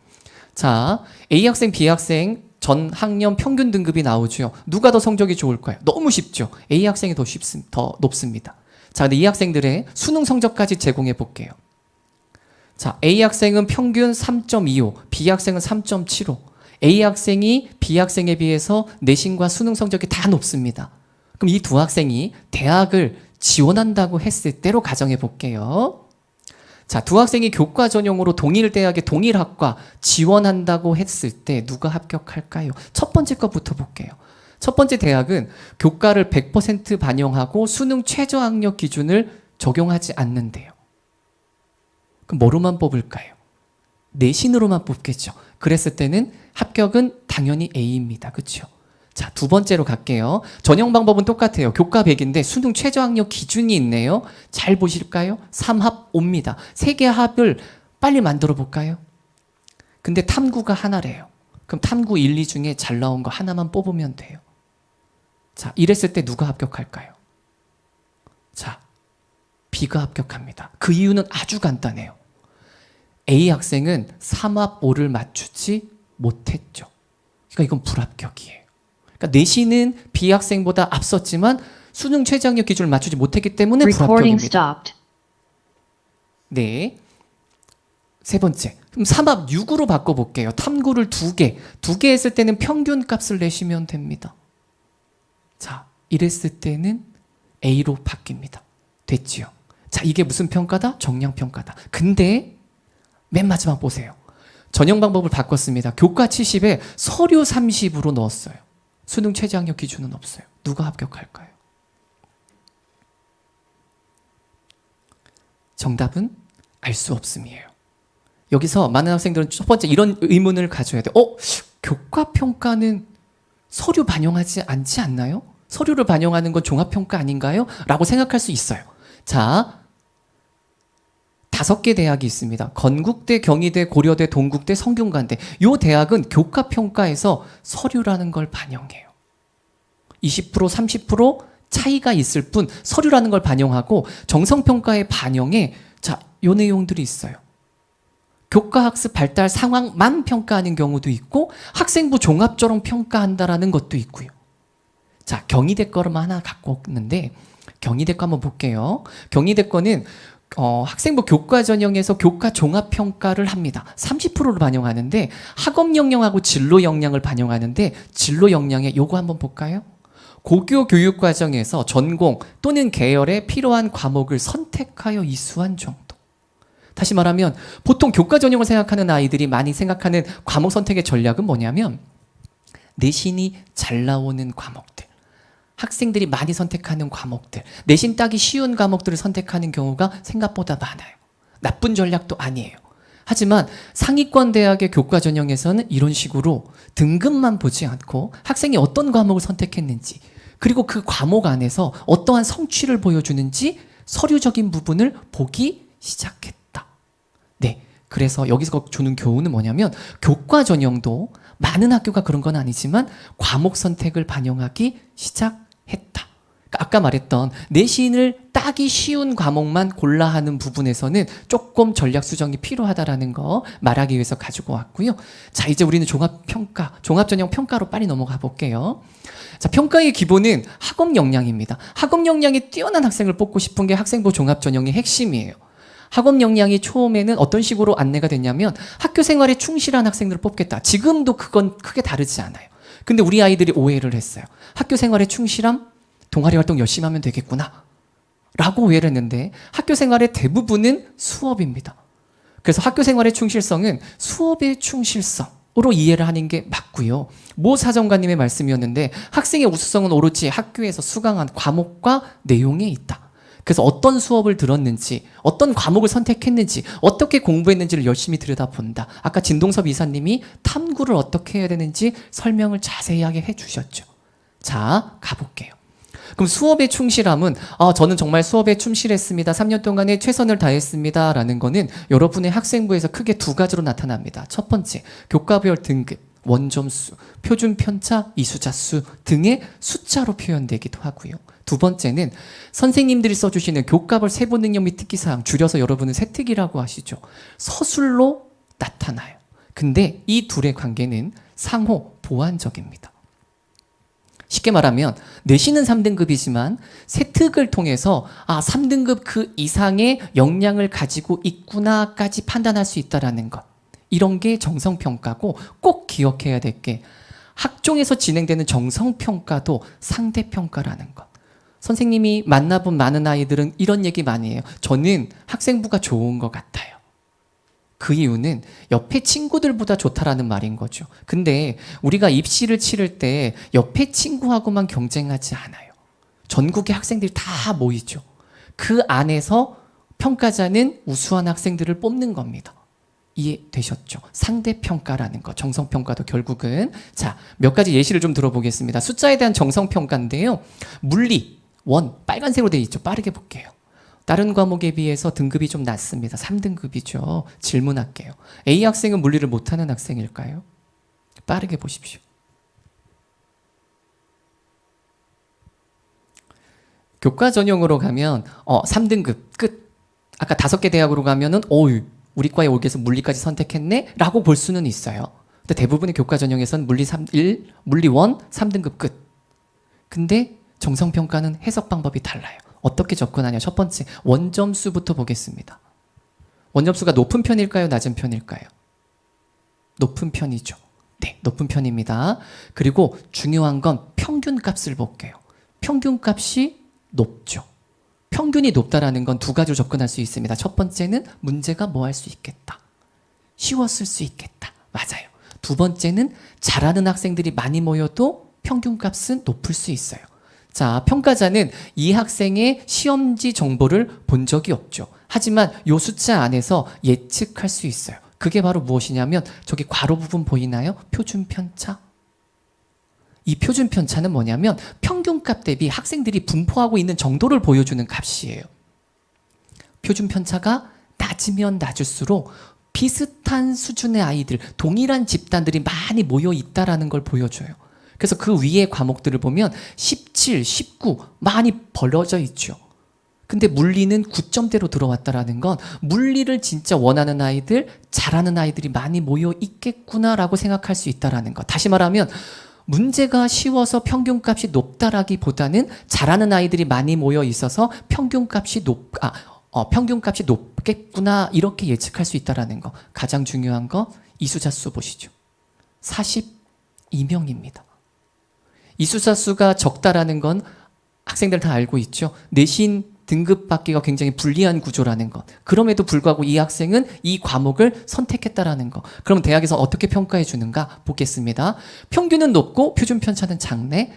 자, A 학생, B 학생 전 학년 평균 등급이 나오죠. 누가 더 성적이 좋을까요? 너무 쉽죠. A 학생이 더 높습니다. 자, 근데 이 학생들의 수능 성적까지 제공해 볼게요. 자, A 학생은 평균 3.25, B 학생은 3.75. A 학생이 B 학생에 비해서 내신과 수능 성적이 다 높습니다. 그럼 이 두 학생이 대학을 지원한다고 했을 때로 가정해 볼게요. 자, 두 학생이 교과 전형으로 동일 대학에 동일 학과 지원한다고 했을 때 누가 합격할까요? 첫 번째 것부터 볼게요. 첫 번째 대학은 교과를 100% 반영하고 수능 최저학력 기준을 적용하지 않는데요. 그럼 뭐로만 뽑을까요? 내신으로만 뽑겠죠. 그랬을 때는 합격은 당연히 A입니다. 그렇죠? 자, 두 번째로 갈게요. 전형 방법은 똑같아요. 교과 100인데 수능 최저학력 기준이 있네요. 잘 보실까요? 3합 5입니다. 세 개 합을 빨리 만들어 볼까요? 근데 탐구가 하나래요. 그럼 탐구 1, 2 중에 잘 나온 거 하나만 뽑으면 돼요. 자, 이랬을 때 누가 합격할까요? 자, B가 합격합니다. 그 이유는 아주 간단해요. A 학생은 3합 5를 맞추지 못했죠. 그러니까 이건 불합격이에요. 그러니까 내신은 B 학생보다 앞섰지만 수능 최저학력 기준을 맞추지 못했기 때문에 불합격입니다. 네. 세 번째. 그럼 3합 6으로 바꿔볼게요. 탐구를 2개. 2개 했을 때는 평균 값을 내시면 됩니다. 자, 이랬을 때는 A로 바뀝니다. 됐지요? 자, 이게 무슨 평가다? 정량평가다. 근데 맨 마지막 보세요. 전형 방법을 바꿨습니다. 교과 70에 서류 30으로 넣었어요. 수능 최저학력 기준은 없어요. 누가 합격할까요? 정답은 알 수 없음이에요. 여기서 많은 학생들은 첫 번째 이런 의문을 가져야 돼. 교과 평가는 서류 반영하지 않지 않나요? 서류를 반영하는 건 종합평가 아닌가요? 라고 생각할 수 있어요. 자, 5개 대학이 있습니다. 건국대, 경희대, 고려대, 동국대, 성균관대. 이 대학은 교과평가에서 서류라는 걸 반영해요. 20%, 30% 차이가 있을 뿐 서류라는 걸 반영하고 정성평가의 반영에 자, 요 내용들이 있어요. 교과학습 발달 상황만 평가하는 경우도 있고 학생부 종합적으로 평가한다라는 것도 있고요. 자, 경희대 거만 하나 갖고 왔는데 경희대 거 한번 볼게요. 경희대 거는 학생부 교과 전형에서 교과 종합 평가를 합니다. 30%를 반영하는데 학업 역량하고 진로 역량을 반영하는데 진로 역량에 요거 한번 볼까요? 고교 교육 과정에서 전공 또는 계열에 필요한 과목을 선택하여 이수한 정도. 다시 말하면 보통 교과 전형을 생각하는 아이들이 많이 생각하는 과목 선택의 전략은 뭐냐면 내신이 잘 나오는 과목들, 학생들이 많이 선택하는 과목들, 내신 따기 쉬운 과목들을 선택하는 경우가 생각보다 많아요. 나쁜 전략도 아니에요. 하지만 상위권 대학의 교과 전형에서는 이런 식으로 등급만 보지 않고 학생이 어떤 과목을 선택했는지 그리고 그 과목 안에서 어떠한 성취를 보여주는지 서류적인 부분을 보기 시작했다. 네, 그래서 여기서 주는 교훈은 뭐냐면 교과 전형도 많은 학교가 그런 건 아니지만 과목 선택을 반영하기 시작했다. 그러니까 아까 말했던 내신을 따기 쉬운 과목만 골라 하는 부분에서는 조금 전략 수정이 필요하다라는 거 말하기 위해서 가지고 왔고요. 자, 이제 우리는 종합평가, 종합전형 평가로 빨리 넘어가 볼게요. 자, 평가의 기본은 학업 역량입니다. 학업 역량이 뛰어난 학생을 뽑고 싶은 게 학생부 종합전형의 핵심이에요. 학업 역량이 처음에는 어떤 식으로 안내가 됐냐면 학교 생활에 충실한 학생들을 뽑겠다. 지금도 그건 크게 다르지 않아요. 근데 우리 아이들이 오해를 했어요. 학교 생활에 충실함? 동아리 활동 열심히 하면 되겠구나 라고 오해를 했는데 학교 생활의 대부분은 수업입니다. 그래서 학교 생활의 충실성은 수업의 충실성으로 이해를 하는 게 맞고요. 모 사정관님의 말씀이었는데 학생의 우수성은 오로지 학교에서 수강한 과목과 내용에 있다. 그래서 어떤 수업을 들었는지, 어떤 과목을 선택했는지, 어떻게 공부했는지를 열심히 들여다본다. 아까 진동섭 이사님이 탐구를 어떻게 해야 되는지 설명을 자세하게 해주셨죠. 자, 가볼게요. 그럼 수업의 충실함은 저는 정말 수업에 충실했습니다. 3년 동안에 최선을 다했습니다. 라는 거는 여러분의 학생부에서 크게 2가지로 나타납니다. 첫 번째, 교과별 등급, 원점수, 표준 편차, 이수자수 등의 숫자로 표현되기도 하고요. 두 번째는 선생님들이 써주시는 교과별 세부 능력 및 특기사항, 줄여서 여러분은 세특이라고 하시죠. 서술로 나타나요. 근데 이 둘의 관계는 상호 보완적입니다. 쉽게 말하면 내신은 3등급이지만 세특을 통해서 3등급 그 이상의 역량을 가지고 있구나까지 판단할 수 있다는 것. 이런 게 정성평가고 꼭 기억해야 될 게 학종에서 진행되는 정성평가도 상대평가라는 것. 선생님이 만나본 많은 아이들은 이런 얘기 많이 해요. 저는 학생부가 좋은 것 같아요. 그 이유는 옆에 친구들보다 좋다라는 말인 거죠. 근데 우리가 입시를 치를 때 옆에 친구하고만 경쟁하지 않아요. 전국의 학생들이 다 모이죠. 그 안에서 평가자는 우수한 학생들을 뽑는 겁니다. 이해되셨죠? 상대평가라는 거, 정성평가도 결국은. 자, 몇 가지 예시를 좀 들어보겠습니다. 숫자에 대한 정성평가인데요. 물리, 원, 빨간색으로 되어 있죠. 빠르게 볼게요. 다른 과목에 비해서 등급이 좀 낮습니다. 3등급이죠. 질문할게요. A 학생은 물리를 못하는 학생일까요? 빠르게 보십시오. 교과 전형으로 가면 3등급 끝. 아까 5개 대학으로 가면은 우리 과에 오기 위해서 물리까지 선택했네? 라고 볼 수는 있어요. 근데 대부분의 교과 전형에서는 물리 1, 물리 1, 3등급 끝. 근데 정성평가는 해석 방법이 달라요. 어떻게 접근하냐? 첫 번째, 원점수부터 보겠습니다. 원점수가 높은 편일까요? 낮은 편일까요? 높은 편이죠. 네, 높은 편입니다. 그리고 중요한 건 평균값을 볼게요. 평균값이 높죠. 평균이 높다라는 건 2가지로 접근할 수 있습니다. 첫 번째는 문제가 뭐 할 수 있겠다. 쉬웠을 수 있겠다. 맞아요. 두 번째는 잘하는 학생들이 많이 모여도 평균값은 높을 수 있어요. 자, 평가자는 이 학생의 시험지 정보를 본 적이 없죠. 하지만 이 숫자 안에서 예측할 수 있어요. 그게 바로 무엇이냐면 저기 괄호 부분 보이나요? 표준 편차. 이 표준 편차는 뭐냐면 평균값 대비 학생들이 분포하고 있는 정도를 보여주는 값이에요. 표준 편차가 낮으면 낮을수록 비슷한 수준의 아이들, 동일한 집단들이 많이 모여 있다라는 걸 보여줘요. 그래서 그 위에 과목들을 보면 17, 19 많이 벌어져 있죠. 근데 물리는 9점대로 들어왔다라는 건 물리를 진짜 원하는 아이들, 잘하는 아이들이 많이 모여 있겠구나라고 생각할 수 있다라는 것. 다시 말하면 문제가 쉬워서 평균값이 높다라기보다는 잘하는 아이들이 많이 모여 있어서 평균값이 높겠구나 이렇게 예측할 수 있다라는 거. 가장 중요한 거 이수자수 보시죠. 42명입니다. 이수자수가 적다라는 건 학생들 다 알고 있죠. 내신 등급 받기가 굉장히 불리한 구조라는 것. 그럼에도 불구하고 이 학생은 이 과목을 선택했다라는 것. 그럼 대학에서 어떻게 평가해 주는가 보겠습니다. 평균은 높고 표준 편차는 작네.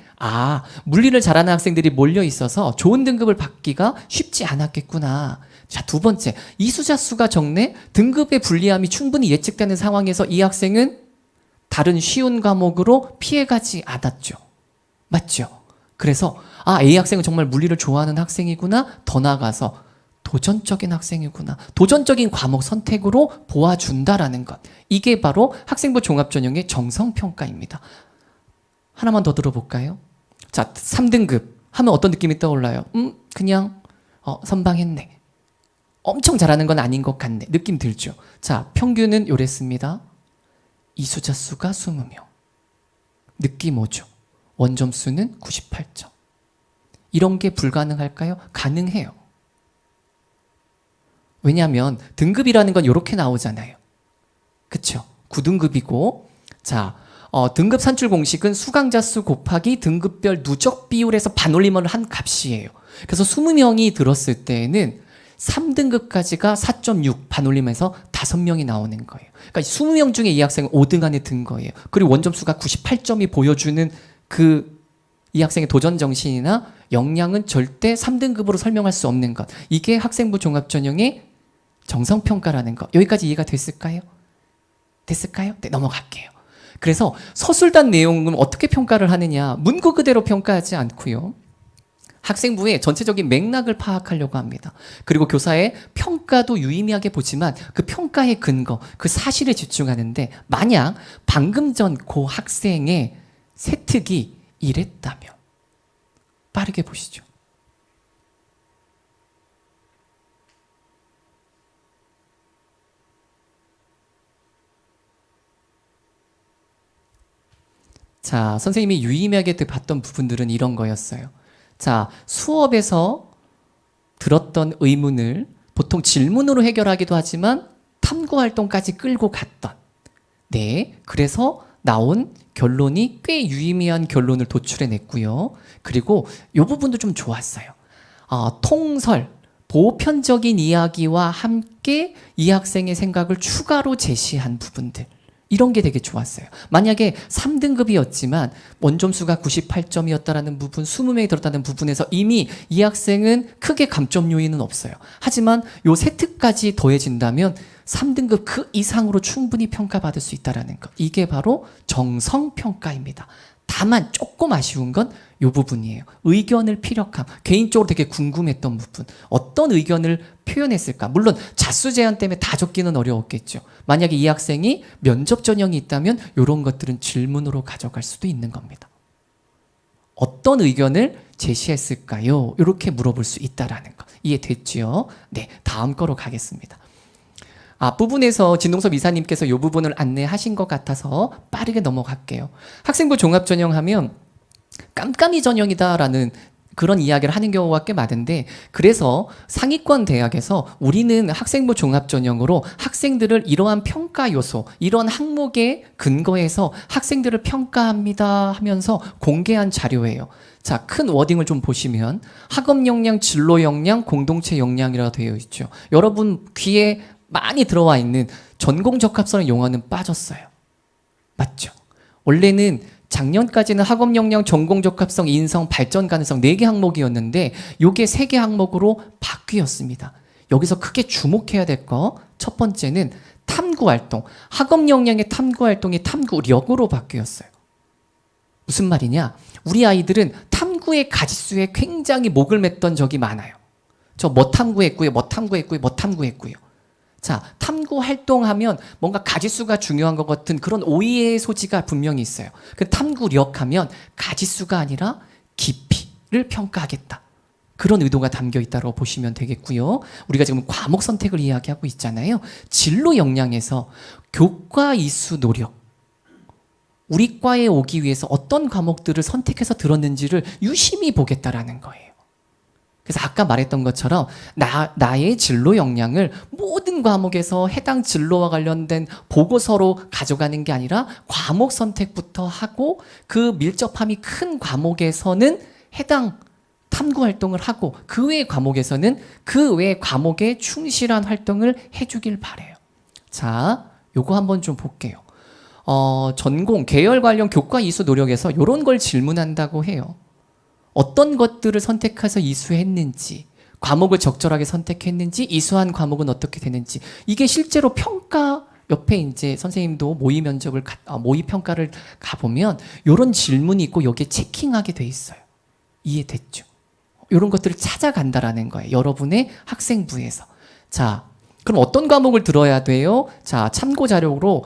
물리를 잘하는 학생들이 몰려 있어서 좋은 등급을 받기가 쉽지 않았겠구나. 자, 두 번째, 이수자 수가 적네. 등급의 불리함이 충분히 예측되는 상황에서 이 학생은 다른 쉬운 과목으로 피해가지 않았죠. 맞죠? 그래서 A 학생은 정말 물리를 좋아하는 학생이구나. 더 나아가서 도전적인 학생이구나. 도전적인 과목 선택으로 보아준다라는 것. 이게 바로 학생부 종합전형의 정성평가입니다. 하나만 더 들어볼까요? 자, 3등급 하면 어떤 느낌이 떠올라요? 그냥 선방했네. 엄청 잘하는 건 아닌 것 같네. 느낌 들죠? 자, 평균은 요랬습니다. 이수자 수가 20명. 느낌 오죠? 원점수는 98점. 이런 게 불가능할까요? 가능해요. 왜냐하면 등급이라는 건 이렇게 나오잖아요. 그쵸? 9등급이고 자, 등급 산출 공식은 수강자 수 곱하기 등급별 누적 비율에서 반올림을 한 값이에요. 그래서 20명이 들었을 때에는 3등급까지가 4.6 반올림해서 5명이 나오는 거예요. 그러니까 20명 중에 이 학생은 5등 안에 든 거예요. 그리고 원점수가 98점이 보여주는 이 학생의 도전 정신이나 역량은 절대 3등급으로 설명할 수 없는 것. 이게 학생부 종합전형의 정성평가라는 것. 여기까지 이해가 됐을까요? 네, 넘어갈게요. 그래서 서술단 내용은 어떻게 평가를 하느냐. 문구 그대로 평가하지 않고요. 학생부의 전체적인 맥락을 파악하려고 합니다. 그리고 교사의 평가도 유의미하게 보지만 그 평가의 근거, 그 사실에 집중하는데 만약 방금 전 그 학생의 세특이 이랬다면 빠르게 보시죠. 자, 선생님이 유의미하게 봤던 부분들은 이런 거였어요. 자, 수업에서 들었던 의문을 보통 질문으로 해결하기도 하지만 탐구활동까지 끌고 갔던. 네, 그래서 나온 결론이 꽤 유의미한 결론을 도출해냈고요. 그리고 이 부분도 좀 좋았어요. 통설, 보편적인 이야기와 함께 이 학생의 생각을 추가로 제시한 부분들. 이런 게 되게 좋았어요. 만약에 3등급이었지만 원점수가 98점이었다라는 부분, 20명이 들었다는 부분에서 이미 이 학생은 크게 감점 요인은 없어요. 하지만 요 세특까지 더해진다면 3등급 그 이상으로 충분히 평가받을 수 있다는 것. 이게 바로 정성평가입니다. 다만 조금 아쉬운 건 이 부분이에요. 의견을 피력함. 개인적으로 되게 궁금했던 부분. 어떤 의견을 표현했을까? 물론 자수 제한 때문에 다 적기는 어려웠겠죠. 만약에 이 학생이 면접 전형이 있다면 이런 것들은 질문으로 가져갈 수도 있는 겁니다. 어떤 의견을 제시했을까요? 이렇게 물어볼 수 있다는 것. 이해됐지요? 네, 다음 거로 가겠습니다. 앞부분에서 진동섭 이사님께서 이 부분을 안내하신 것 같아서 빠르게 넘어갈게요. 학생부 종합전형 하면 깜깜이 전형이다라는 그런 이야기를 하는 경우가 꽤 많은데 그래서 상위권 대학에서 우리는 학생부 종합전형으로 학생들을 이러한 평가 요소, 이러한 항목에 근거해서 학생들을 평가합니다 하면서 공개한 자료예요. 자, 큰 워딩을 좀 보시면 학업 역량, 진로 역량, 공동체 역량이라고 되어 있죠. 여러분 귀에 많이 들어와 있는 전공 적합성 용어는 빠졌어요. 맞죠? 원래는 작년까지는 학업 역량, 전공 적합성, 인성, 발전 가능성 4개 항목이었는데 요게 3개 항목으로 바뀌었습니다. 여기서 크게 주목해야 될 거 첫 번째는 탐구 활동, 학업 역량의 탐구 활동이 탐구력으로 바뀌었어요. 무슨 말이냐? 우리 아이들은 탐구의 가지수에 굉장히 목을 맸던 적이 많아요. 저 뭐 탐구했고요, 뭐 탐구했고요, 뭐 탐구했고요. 자, 탐구 활동하면 뭔가 가지수가 중요한 것 같은 그런 오해의 소지가 분명히 있어요. 그 탐구력 하면 가지수가 아니라 깊이를 평가하겠다. 그런 의도가 담겨 있다고 보시면 되겠고요. 우리가 지금 과목 선택을 이야기하고 있잖아요. 진로 역량에서 교과 이수 노력. 우리 과에 오기 위해서 어떤 과목들을 선택해서 들었는지를 유심히 보겠다라는 거예요. 그래서 아까 말했던 것처럼 나의 진로 역량을 모든 과목에서 해당 진로와 관련된 보고서로 가져가는 게 아니라 과목 선택부터 하고 그 밀접함이 큰 과목에서는 해당 탐구 활동을 하고 그 외의 과목에서는 그 외의 과목에 충실한 활동을 해주길 바래요. 자, 요거 한번 좀 볼게요. 전공, 계열 관련 교과 이수 노력에서 이런 걸 질문한다고 해요. 어떤 것들을 선택해서 이수했는지, 과목을 적절하게 선택했는지, 이수한 과목은 어떻게 되는지. 이게 실제로 평가 옆에 이제 선생님도 모의 면접을 모의 평가를 가보면 이런 질문이 있고 여기에 체킹하게 돼 있어요. 이해됐죠? 이런 것들을 찾아간다라는 거예요. 여러분의 학생부에서. 자, 그럼 어떤 과목을 들어야 돼요? 자, 참고 자료로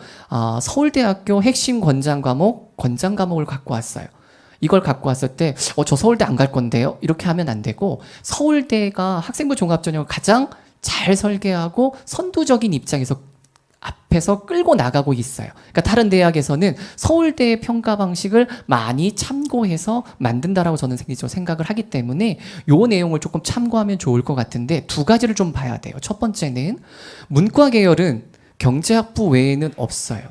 서울대학교 핵심 권장 과목을 갖고 왔어요. 이걸 갖고 왔을 때 저 서울대 안 갈 건데요? 이렇게 하면 안 되고 서울대가 학생부 종합전형을 가장 잘 설계하고 선두적인 입장에서 앞에서 끌고 나가고 있어요. 그러니까 다른 대학에서는 서울대의 평가 방식을 많이 참고해서 만든다라고 저는 생각을 하기 때문에 요 내용을 조금 참고하면 좋을 것 같은데 두 가지를 좀 봐야 돼요. 첫 번째는 문과 계열은 경제학부 외에는 없어요.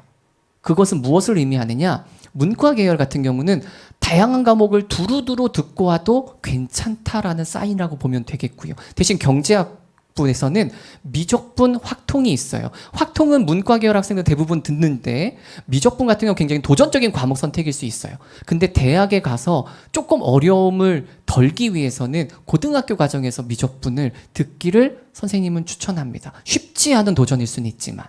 그것은 무엇을 의미하느냐? 문과 계열 같은 경우는 다양한 과목을 두루두루 듣고 와도 괜찮다라는 사인이라고 보면 되겠고요. 대신 경제학부에서는 미적분 확통이 있어요. 확통은 문과 계열 학생들 대부분 듣는데 미적분 같은 경우 굉장히 도전적인 과목 선택일 수 있어요. 근데 대학에 가서 조금 어려움을 덜기 위해서는 고등학교 과정에서 미적분을 듣기를 선생님은 추천합니다. 쉽지 않은 도전일 수는 있지만.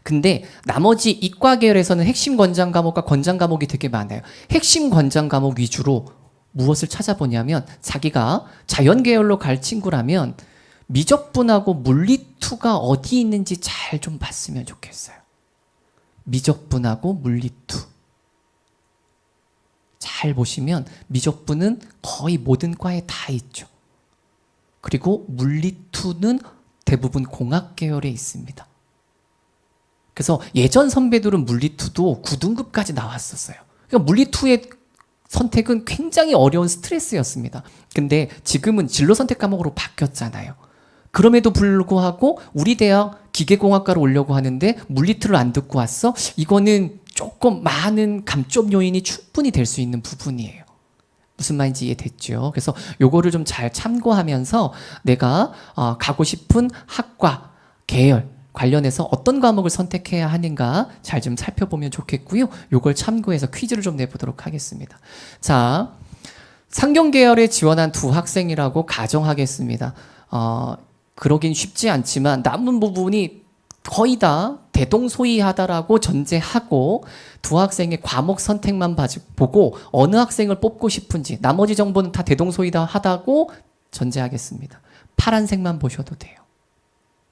근데 나머지 이과 계열에서는 핵심 권장 과목과 권장 과목이 되게 많아요. 핵심 권장 과목 위주로 무엇을 찾아보냐면 자기가 자연 계열로 갈 친구라면 미적분하고 물리2가 어디 있는지 잘 좀 봤으면 좋겠어요. 미적분하고 물리2. 잘 보시면 미적분은 거의 모든 과에 다 있죠. 그리고 물리2는 대부분 공학 계열에 있습니다. 그래서 예전 선배들은 물리2도 9등급까지 나왔었어요. 그러니까 물리2의 선택은 굉장히 어려운 스트레스였습니다. 근데 지금은 진로 선택 과목으로 바뀌었잖아요. 그럼에도 불구하고 우리 대학 기계공학과로 오려고 하는데 물리2를 안 듣고 왔어? 이거는 조금 많은 감점 요인이 충분히 될 수 있는 부분이에요. 무슨 말인지 이해됐죠? 그래서 요거를 좀 잘 참고하면서 내가 가고 싶은 학과, 계열 관련해서 어떤 과목을 선택해야 하는가 잘 좀 살펴보면 좋겠고요. 요걸 참고해서 퀴즈를 좀 내보도록 하겠습니다. 자, 상경 계열에 지원한 두 학생이라고 가정하겠습니다. 그러긴 쉽지 않지만 남은 부분이 거의 다 대동소이하다라고 전제하고 두 학생의 과목 선택만 보고 어느 학생을 뽑고 싶은지 나머지 정보는 다 대동소이하다고 전제하겠습니다. 파란색만 보셔도 돼요.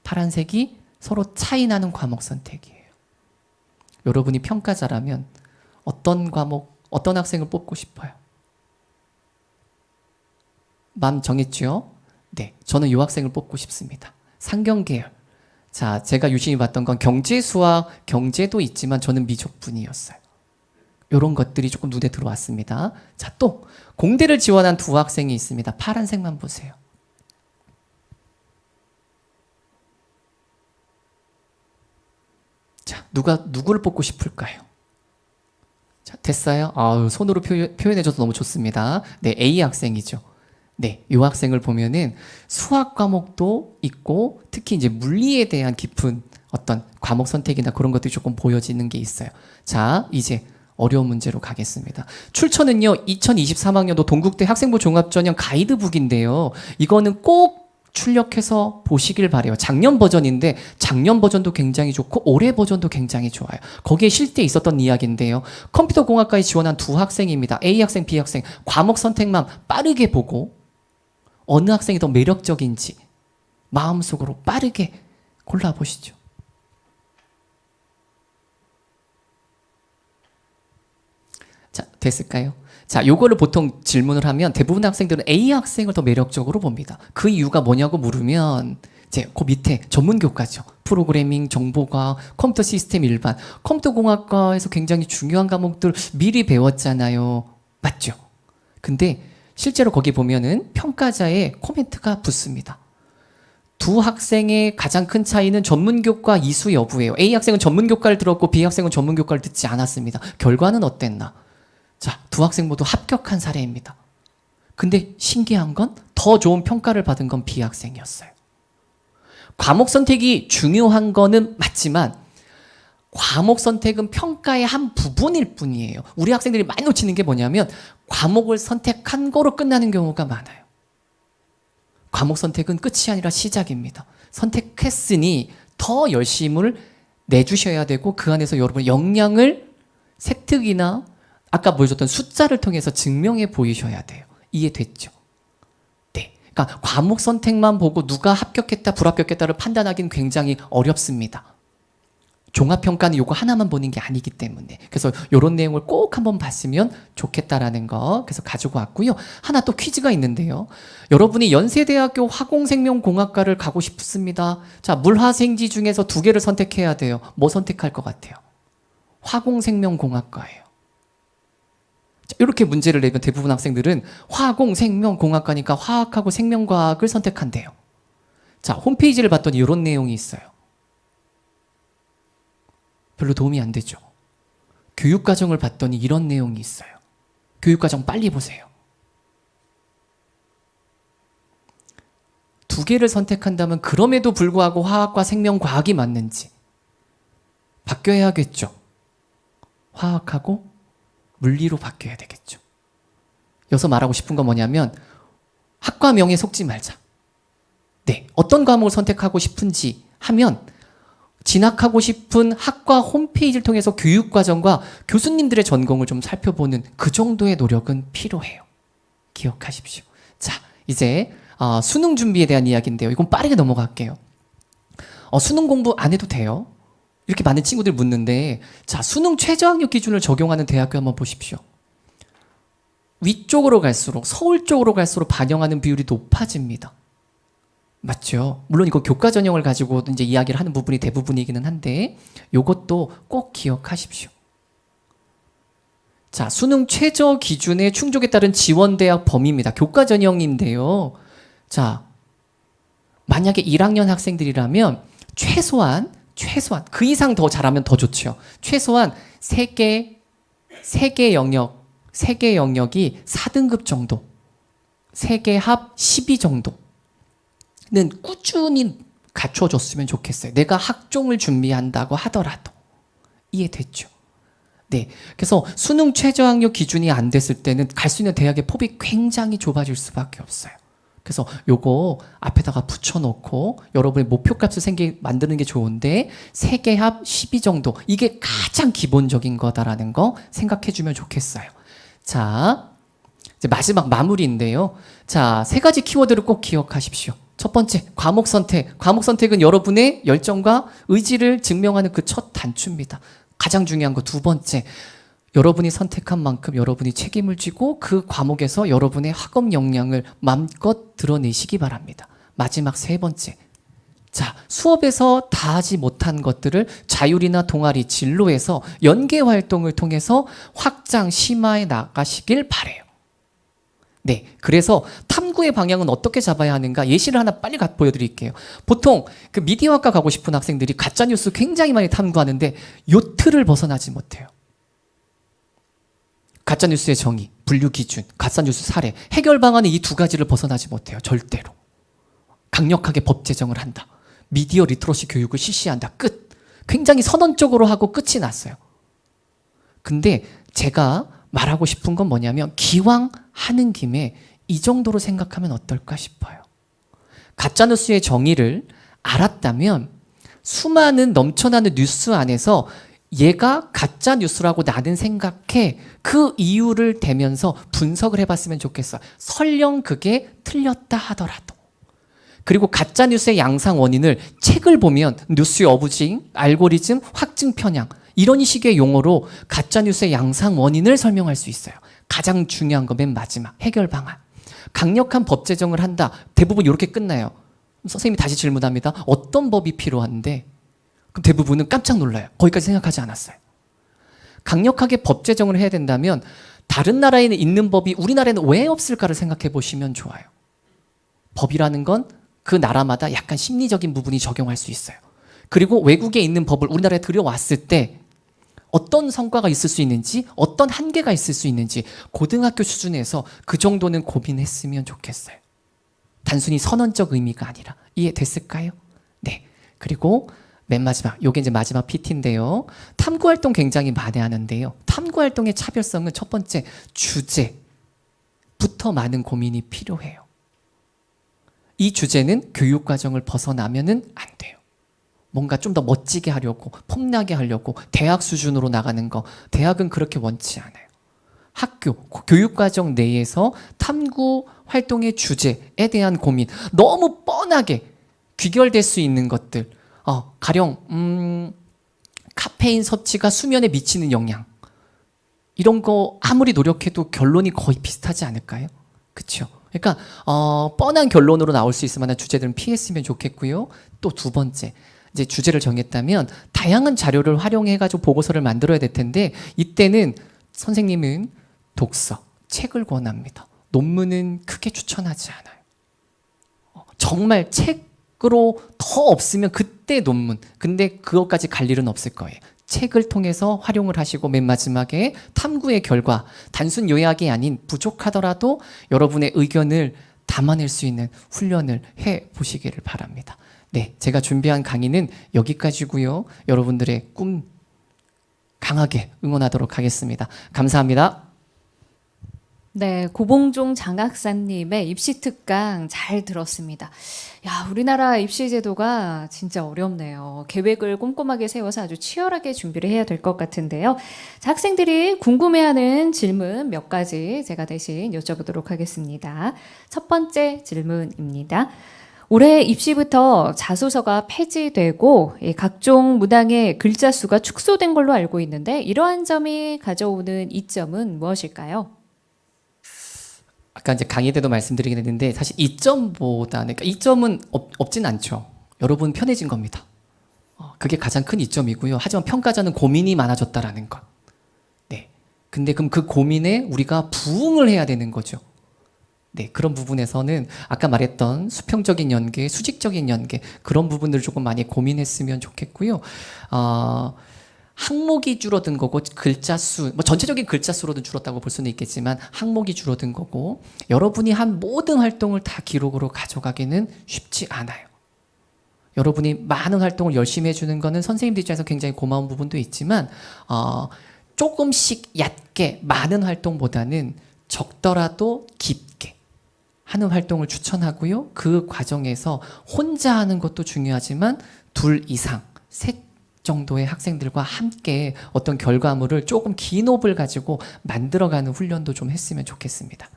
파란색이 서로 차이 나는 과목 선택이에요. 여러분이 평가자라면 어떤 과목, 어떤 학생을 뽑고 싶어요? 마음 정했죠? 네, 저는 이 학생을 뽑고 싶습니다. 상경 계열. 자, 제가 유심히 봤던 건 경제, 수학, 경제도 있지만 저는 미적분이었어요. 이런 것들이 조금 눈에 들어왔습니다. 자, 또 공대를 지원한 두 학생이 있습니다. 파란색만 보세요. 자, 누구를 뽑고 싶을까요? 자, 됐어요? 손으로 표현해줘서 너무 좋습니다. 네, A 학생이죠. 네, 이 학생을 보면은 수학 과목도 있고 특히 이제 물리에 대한 깊은 어떤 과목 선택이나 그런 것들이 조금 보여지는 게 있어요. 자, 이제 어려운 문제로 가겠습니다. 출처는요, 2023학년도 동국대 학생부 종합전형 가이드북인데요. 이거는 꼭 출력해서 보시길 바래요. 작년 버전인데 작년 버전도 굉장히 좋고 올해 버전도 굉장히 좋아요. 거기에 실제 있었던 이야기인데요. 컴퓨터 공학과에 지원한 두 학생입니다. A 학생, B 학생. 과목 선택만 빠르게 보고 어느 학생이 더 매력적인지 마음속으로 빠르게 골라보시죠. 자, 됐을까요? 자, 요거를 보통 질문을 하면 대부분 학생들은 A 학생을 더 매력적으로 봅니다. 그 이유가 뭐냐고 물으면 이제 그 밑에 전문 교과죠. 프로그래밍, 정보과학, 컴퓨터 시스템 일반. 컴퓨터 공학과에서 굉장히 중요한 과목들 미리 배웠잖아요. 맞죠? 근데 실제로 거기 보면은 평가자의 코멘트가 붙습니다. 두 학생의 가장 큰 차이는 전문교과 이수 여부예요. A 학생은 전문교과를 들었고 B 학생은 전문교과를 듣지 않았습니다. 결과는 어땠나? 자, 두 학생 모두 합격한 사례입니다. 근데 신기한 건 더 좋은 평가를 받은 건 B 학생이었어요. 과목 선택이 중요한 거는 맞지만 과목 선택은 평가의 한 부분일 뿐이에요. 우리 학생들이 많이 놓치는 게 뭐냐면 과목을 선택한 거로 끝나는 경우가 많아요. 과목 선택은 끝이 아니라 시작입니다. 선택했으니 더 열심을 내주셔야 되고 그 안에서 여러분의 역량을 세특이나 아까 보여줬던 숫자를 통해서 증명해 보이셔야 돼요. 이해됐죠? 네. 그러니까 과목 선택만 보고 누가 합격했다, 불합격했다를 판단하기는 굉장히 어렵습니다. 종합평가는 요거 하나만 보는 게 아니기 때문에. 그래서 요런 내용을 꼭 한번 봤으면 좋겠다라는 거 그래서 가지고 왔고요. 하나 또 퀴즈가 있는데요. 여러분이 연세대학교 화공생명공학과를 가고 싶습니다. 자, 물화생지 중에서 두 개를 선택해야 돼요. 뭐 선택할 것 같아요? 화공생명공학과예요. 자, 이렇게 문제를 내면 대부분 학생들은 화공생명공학과니까 화학하고 생명과학을 선택한대요. 자, 홈페이지를 봤더니 이런 내용이 있어요. 별로 도움이 안 되죠. 교육과정을 봤더니 이런 내용이 있어요. 교육과정 빨리 보세요. 두 개를 선택한다면 그럼에도 불구하고 화학과 생명과학이 맞는지 바뀌어야겠죠. 화학하고 물리로 바뀌어야 되겠죠. 여기서 말하고 싶은 건 뭐냐면 학과명에 속지 말자. 네, 어떤 과목을 선택하고 싶은지 하면 진학하고 싶은 학과 홈페이지를 통해서 교육과정과 교수님들의 전공을 좀 살펴보는 그 정도의 노력은 필요해요. 기억하십시오. 자, 이제 수능 준비에 대한 이야기인데요. 이건 빠르게 넘어갈게요. 수능 공부 안 해도 돼요? 이렇게 많은 친구들 묻는데 자, 수능 최저학력 기준을 적용하는 대학교 한번 보십시오. 위쪽으로 갈수록 서울 쪽으로 갈수록 반영하는 비율이 높아집니다. 맞죠? 물론 이거 교과 전형을 가지고 이제 이야기를 하는 부분이 대부분이기는 한데 이것도 꼭 기억하십시오. 자, 수능 최저 기준의 충족에 따른 지원대학 범위입니다. 교과 전형인데요. 자, 만약에 1학년 학생들이라면 최소한 그 이상 더 잘하면 더 좋죠. 최소한 3개 영역이 4등급 정도, 3개 합 12 정도 는 꾸준히 갖춰줬으면 좋겠어요. 내가 학종을 준비한다고 하더라도. 이해됐죠? 네. 그래서 수능 최저학력 기준이 안 됐을 때는 갈 수 있는 대학의 폭이 굉장히 좁아질 수밖에 없어요. 그래서 요거 앞에다가 붙여놓고 여러분의 목표값을 만드는 게 좋은데 3개 합 12 정도 이게 가장 기본적인 거다라는 거 생각해주면 좋겠어요. 자, 이제 마지막 마무리인데요. 자, 3가지 키워드를 꼭 기억하십시오. 첫 번째, 과목 선택. 과목 선택은 여러분의 열정과 의지를 증명하는 그 첫 단추입니다. 가장 중요한 거 두 번째, 여러분이 선택한 만큼 여러분이 책임을 지고 그 과목에서 여러분의 학업 역량을 마음껏 드러내시기 바랍니다. 마지막 세 번째, 자, 수업에서 다 하지 못한 것들을 자율이나 동아리, 진로에서 연계 활동을 통해서 확장, 심화해 나가시길 바라요. 네, 그래서 탐구의 방향은 어떻게 잡아야 하는가 예시를 하나 빨리 보여드릴게요. 보통 그 미디어학과 가고 싶은 학생들이 가짜뉴스 굉장히 많이 탐구하는데 요 틀을 벗어나지 못해요. 가짜뉴스의 정의, 분류 기준, 가짜뉴스 사례, 해결 방안은 이 두 가지를 벗어나지 못해요. 절대로. 강력하게 법 제정을 한다. 미디어 리터러시 교육을 실시한다. 끝. 굉장히 선언적으로 하고 끝이 났어요. 근데 제가 말하고 싶은 건 뭐냐면 기왕 하는 김에 이 정도로 생각하면 어떨까 싶어요. 가짜뉴스의 정의를 알았다면 수많은 넘쳐나는 뉴스 안에서 얘가 가짜뉴스라고 나는 생각해 그 이유를 대면서 분석을 해봤으면 좋겠어. 설령 그게 틀렸다 하더라도. 그리고 가짜뉴스의 양상 원인을 책을 보면 뉴스 어부징, 알고리즘, 확증 편향 이런 식의 용어로 가짜뉴스의 양상 원인을 설명할 수 있어요. 가장 중요한 거 맨 마지막 해결 방안. 강력한 법 제정을 한다. 대부분 이렇게 끝나요. 선생님이 다시 질문합니다. 어떤 법이 필요한데? 그럼 대부분은 깜짝 놀라요. 거기까지 생각하지 않았어요. 강력하게 법 제정을 해야 된다면 다른 나라에는 있는 법이 우리나라에는 왜 없을까를 생각해 보시면 좋아요. 법이라는 건 그 나라마다 약간 심리적인 부분이 적용할 수 있어요. 그리고 외국에 있는 법을 우리나라에 들여왔을 때 어떤 성과가 있을 수 있는지, 어떤 한계가 있을 수 있는지 고등학교 수준에서 그 정도는 고민했으면 좋겠어요. 단순히 선언적 의미가 아니라. 이해됐을까요? 네. 그리고 맨 마지막, 요게 이제 마지막 PT인데요. 탐구활동 굉장히 많이 하는데요. 탐구활동의 차별성은 첫 번째, 주제부터 많은 고민이 필요해요. 이 주제는 교육과정을 벗어나면은 안 돼요. 뭔가 좀 더 멋지게 하려고, 폼나게 하려고 대학 수준으로 나가는 거, 대학은 그렇게 원치 않아요. 학교, 교육과정 내에서 탐구 활동의 주제에 대한 고민, 너무 뻔하게 귀결될 수 있는 것들, 가령 카페인 섭취가 수면에 미치는 영향, 이런 거 아무리 노력해도 결론이 거의 비슷하지 않을까요? 그렇죠? 그러니까 뻔한 결론으로 나올 수 있을 만한 주제들은 피했으면 좋겠고요. 또 두 번째, 이제 주제를 정했다면 다양한 자료를 활용해가지고 보고서를 만들어야 될 텐데 이때는 선생님은 독서, 책을 권합니다. 논문은 크게 추천하지 않아요. 정말 책으로 더 없으면 그때 논문. 근데 그것까지 갈 일은 없을 거예요. 책을 통해서 활용을 하시고 맨 마지막에 탐구의 결과, 단순 요약이 아닌 부족하더라도 여러분의 의견을 담아낼 수 있는 훈련을 해보시기를 바랍니다. 네, 제가 준비한 강의는 여기까지고요. 여러분들의 꿈 강하게 응원하도록 하겠습니다. 감사합니다. 네, 고봉종 장학사님의 입시 특강 잘 들었습니다. 야, 우리나라 입시 제도가 진짜 어렵네요. 계획을 꼼꼼하게 세워서 아주 치열하게 준비를 해야 될 것 같은데요. 자, 학생들이 궁금해하는 질문 몇 가지 제가 대신 여쭤보도록 하겠습니다. 첫 번째 질문입니다. 올해 입시부터 자소서가 폐지되고 각종 문항의 글자 수가 축소된 걸로 알고 있는데 이러한 점이 가져오는 이점은 무엇일까요? 아까 이제 강의 때도 말씀드리긴 했는데 사실 이점보다는, 그러니까 이점은 없진 않죠. 여러분 편해진 겁니다. 그게 가장 큰 이점이고요. 하지만 평가자는 고민이 많아졌다라는 것. 네. 근데 그럼 그 고민에 우리가 부응을 해야 되는 거죠. 네, 그런 부분에서는 아까 말했던 수평적인 연계, 수직적인 연계 그런 부분들을 조금 많이 고민했으면 좋겠고요. 항목이 줄어든 거고 글자 수, 뭐 전체적인 글자 수로는 줄었다고 볼 수는 있겠지만 항목이 줄어든 거고 여러분이 한 모든 활동을 다 기록으로 가져가기는 쉽지 않아요. 여러분이 많은 활동을 열심히 해주는 거는 선생님들 입장에서 굉장히 고마운 부분도 있지만 조금씩 얕게 많은 활동보다는 적더라도 깊게 하는 활동을 추천하고요. 그 과정에서 혼자 하는 것도 중요하지만 둘 이상, 셋 정도의 학생들과 함께 어떤 결과물을 조금 긴 호흡을 가지고 만들어가는 훈련도 좀 했으면 좋겠습니다.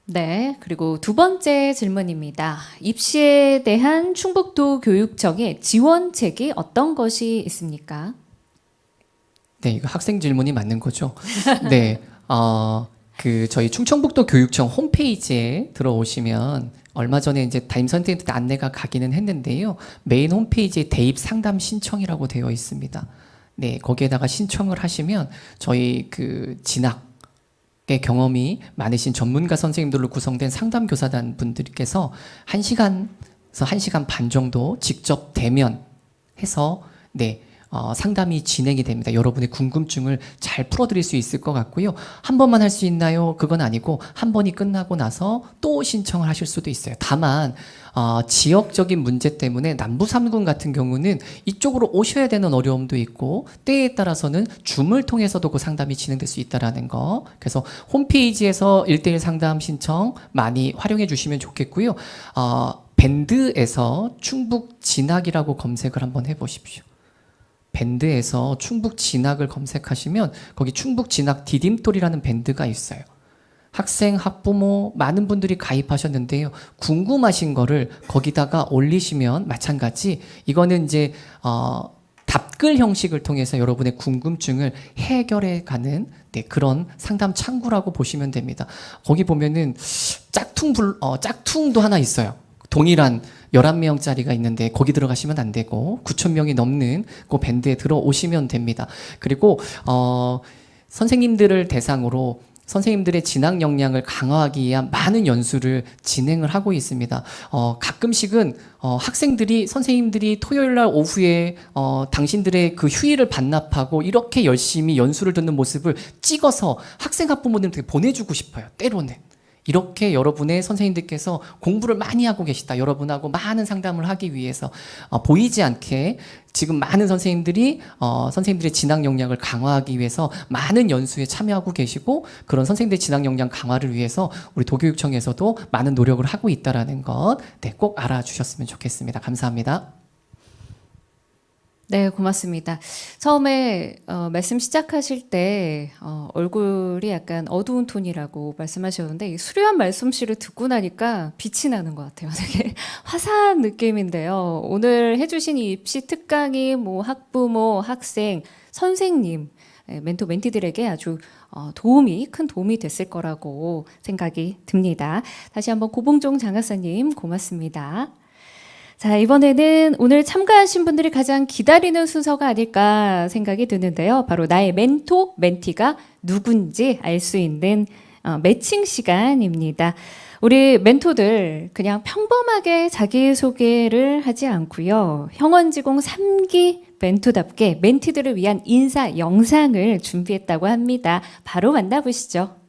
네, 그리고 두 번째 질문입니다. 입시에 대한 충북도 교육청의 지원책이 어떤 것이 있습니까? 네, 이거 학생 질문이 맞는 거죠. 네, 저희 충청북도 교육청 홈페이지에 들어오시면 얼마 전에 이제 담임 선생님한테 안내가 가기는 했는데요. 메인 홈페이지에 대입 상담 신청이라고 되어 있습니다. 네, 거기에다가 신청을 하시면 저희 진학의 경험이 많으신 전문가 선생님들로 구성된 상담교사단 분들께서 1시간에서 1시간 반 정도 직접 대면해서 상담이 진행이 됩니다. 여러분의 궁금증을 잘 풀어드릴 수 있을 것 같고요. 한 번만 할 수 있나요? 그건 아니고 한 번이 끝나고 나서 또 신청을 하실 수도 있어요. 다만 지역적인 문제 때문에 남부 3군 같은 경우는 이쪽으로 오셔야 되는 어려움도 있고 때에 따라서는 줌을 통해서도 그 상담이 진행될 수 있다는 거. 그래서 홈페이지에서 1대1 상담 신청 많이 활용해 주시면 좋겠고요. 밴드에서 충북 진학이라고 검색을 한번 해보십시오. 밴드에서 충북 진학을 검색하시면 거기 충북 진학 디딤돌이라는 밴드가 있어요. 학생, 학부모 많은 분들이 가입하셨는데요. 궁금하신 거를 거기다가 올리시면 마찬가지 이거는 이제 답글 형식을 통해서 여러분의 궁금증을 해결해 가는 그런 상담 창구라고 보시면 됩니다. 거기 보면은 짝퉁도 하나 있어요. 동일한 11명짜리가 있는데 거기 들어가시면 안 되고 9,000명이 넘는 그 밴드에 들어오시면 됩니다. 그리고 선생님들을 대상으로 선생님들의 진학 역량을 강화하기 위한 많은 연수를 진행을 하고 있습니다. 가끔씩은 학생들이 선생님들이 토요일 날 오후에 당신들의 그 휴일을 반납하고 이렇게 열심히 연수를 듣는 모습을 찍어서 학생 학부모들한테 보내주고 싶어요. 때로는. 이렇게 여러분의 선생님들께서 공부를 많이 하고 계시다. 여러분하고 많은 상담을 하기 위해서 보이지 않게 지금 많은 선생님들이 선생님들의 진학 역량을 강화하기 위해서 많은 연수에 참여하고 계시고 그런 선생님들의 진학 역량 강화를 위해서 우리 도교육청에서도 많은 노력을 하고 있다는 것 꼭 알아주셨으면 좋겠습니다. 감사합니다. 네, 고맙습니다. 처음에 말씀 시작하실 때 얼굴이 약간 어두운 톤이라고 말씀하셨는데 이 수려한 말씀씨를 듣고 나니까 빛이 나는 것 같아요. 되게 화사한 느낌인데요. 오늘 해주신 이 입시 특강이 뭐 학부모, 학생, 선생님, 멘토, 멘티들에게 아주 큰 도움이 됐을 거라고 생각이 듭니다. 다시 한번 고봉종 장학사님 고맙습니다. 자, 이번에는 오늘 참가하신 분들이 가장 기다리는 순서가 아닐까 생각이 드는데요. 바로 나의 멘토, 멘티가 누군지 알 수 있는 매칭 시간입니다. 우리 멘토들 그냥 평범하게 자기소개를 하지 않고요. 형원지공 3기 멘토답게 멘티들을 위한 인사 영상을 준비했다고 합니다. 바로 만나보시죠.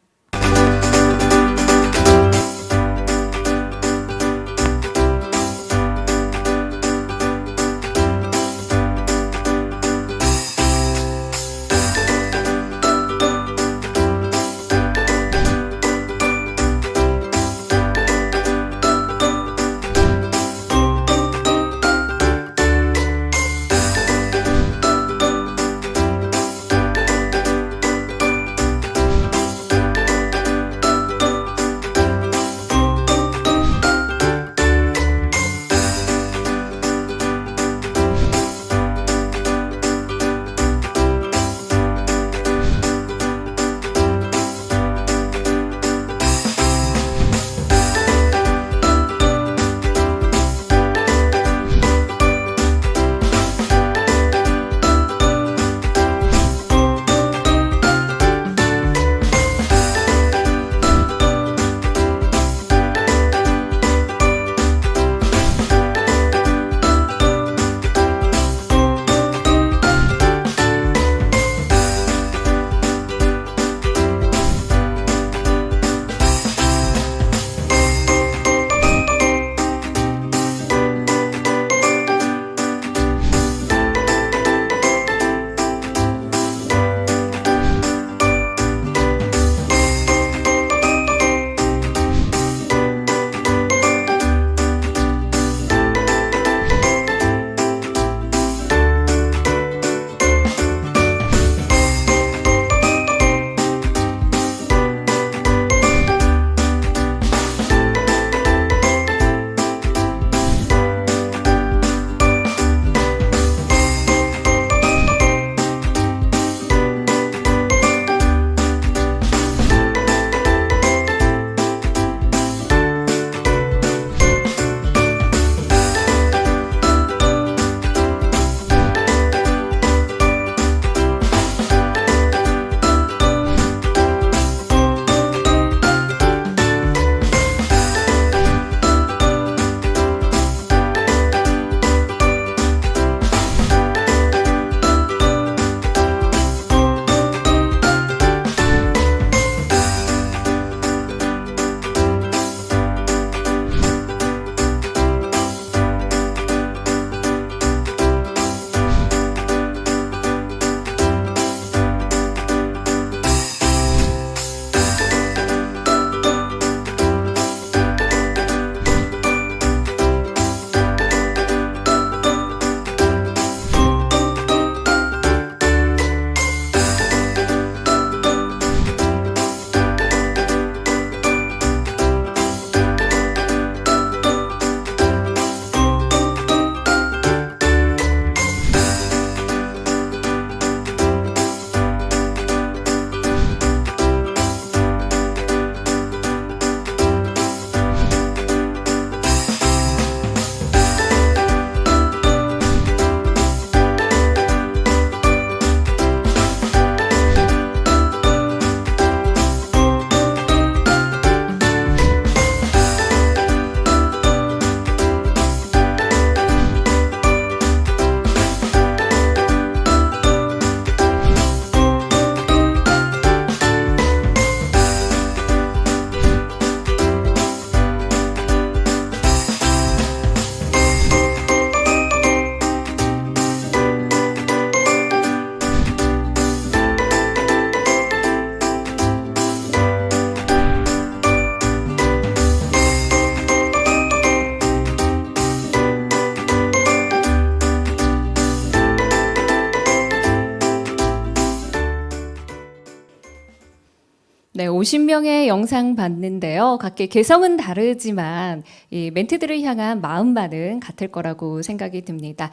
네, 50명의 영상 봤는데요. 각기 개성은 다르지만 이 멘트들을 향한 마음만은 같을 거라고 생각이 듭니다.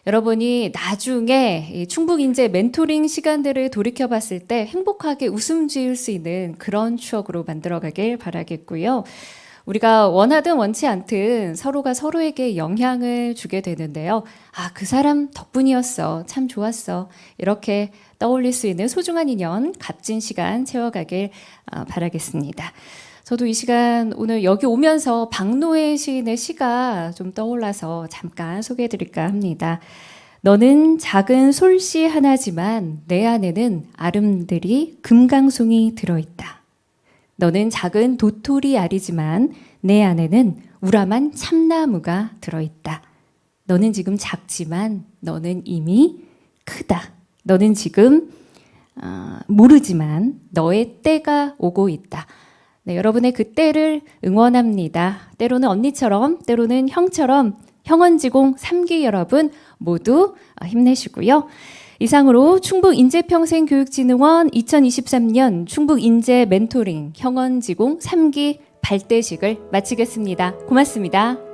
여러분이 나중에 이 충북인재 멘토링 시간들을 돌이켜봤을 때 행복하게 웃음 지을 수 있는 그런 추억으로 만들어가길 바라겠고요. 우리가 원하든 원치 않든 서로가 서로에게 영향을 주게 되는데요. 아, 그 사람 덕분이었어. 참 좋았어. 이렇게 떠올릴 수 있는 소중한 인연, 값진 시간 채워가길 바라겠습니다. 저도 이 시간 오늘 여기 오면서 박노해 시인의 시가 좀 떠올라서 잠깐 소개해드릴까 합니다. 너는 작은 솔씨 하나지만 내 안에는 아름드리 금강송이 들어있다. 너는 작은 도토리 알이지만 내 안에는 우람한 참나무가 들어있다. 너는 지금 작지만 너는 이미 크다. 너는 지금 모르지만 너의 때가 오고 있다. 네, 여러분의 그 때를 응원합니다. 때로는 언니처럼, 때로는 형처럼 형원지공 3기 여러분 모두 힘내시고요. 이상으로 충북인재평생교육진흥원 2023년 충북인재 멘토링 형원지공 3기 발대식을 마치겠습니다. 고맙습니다.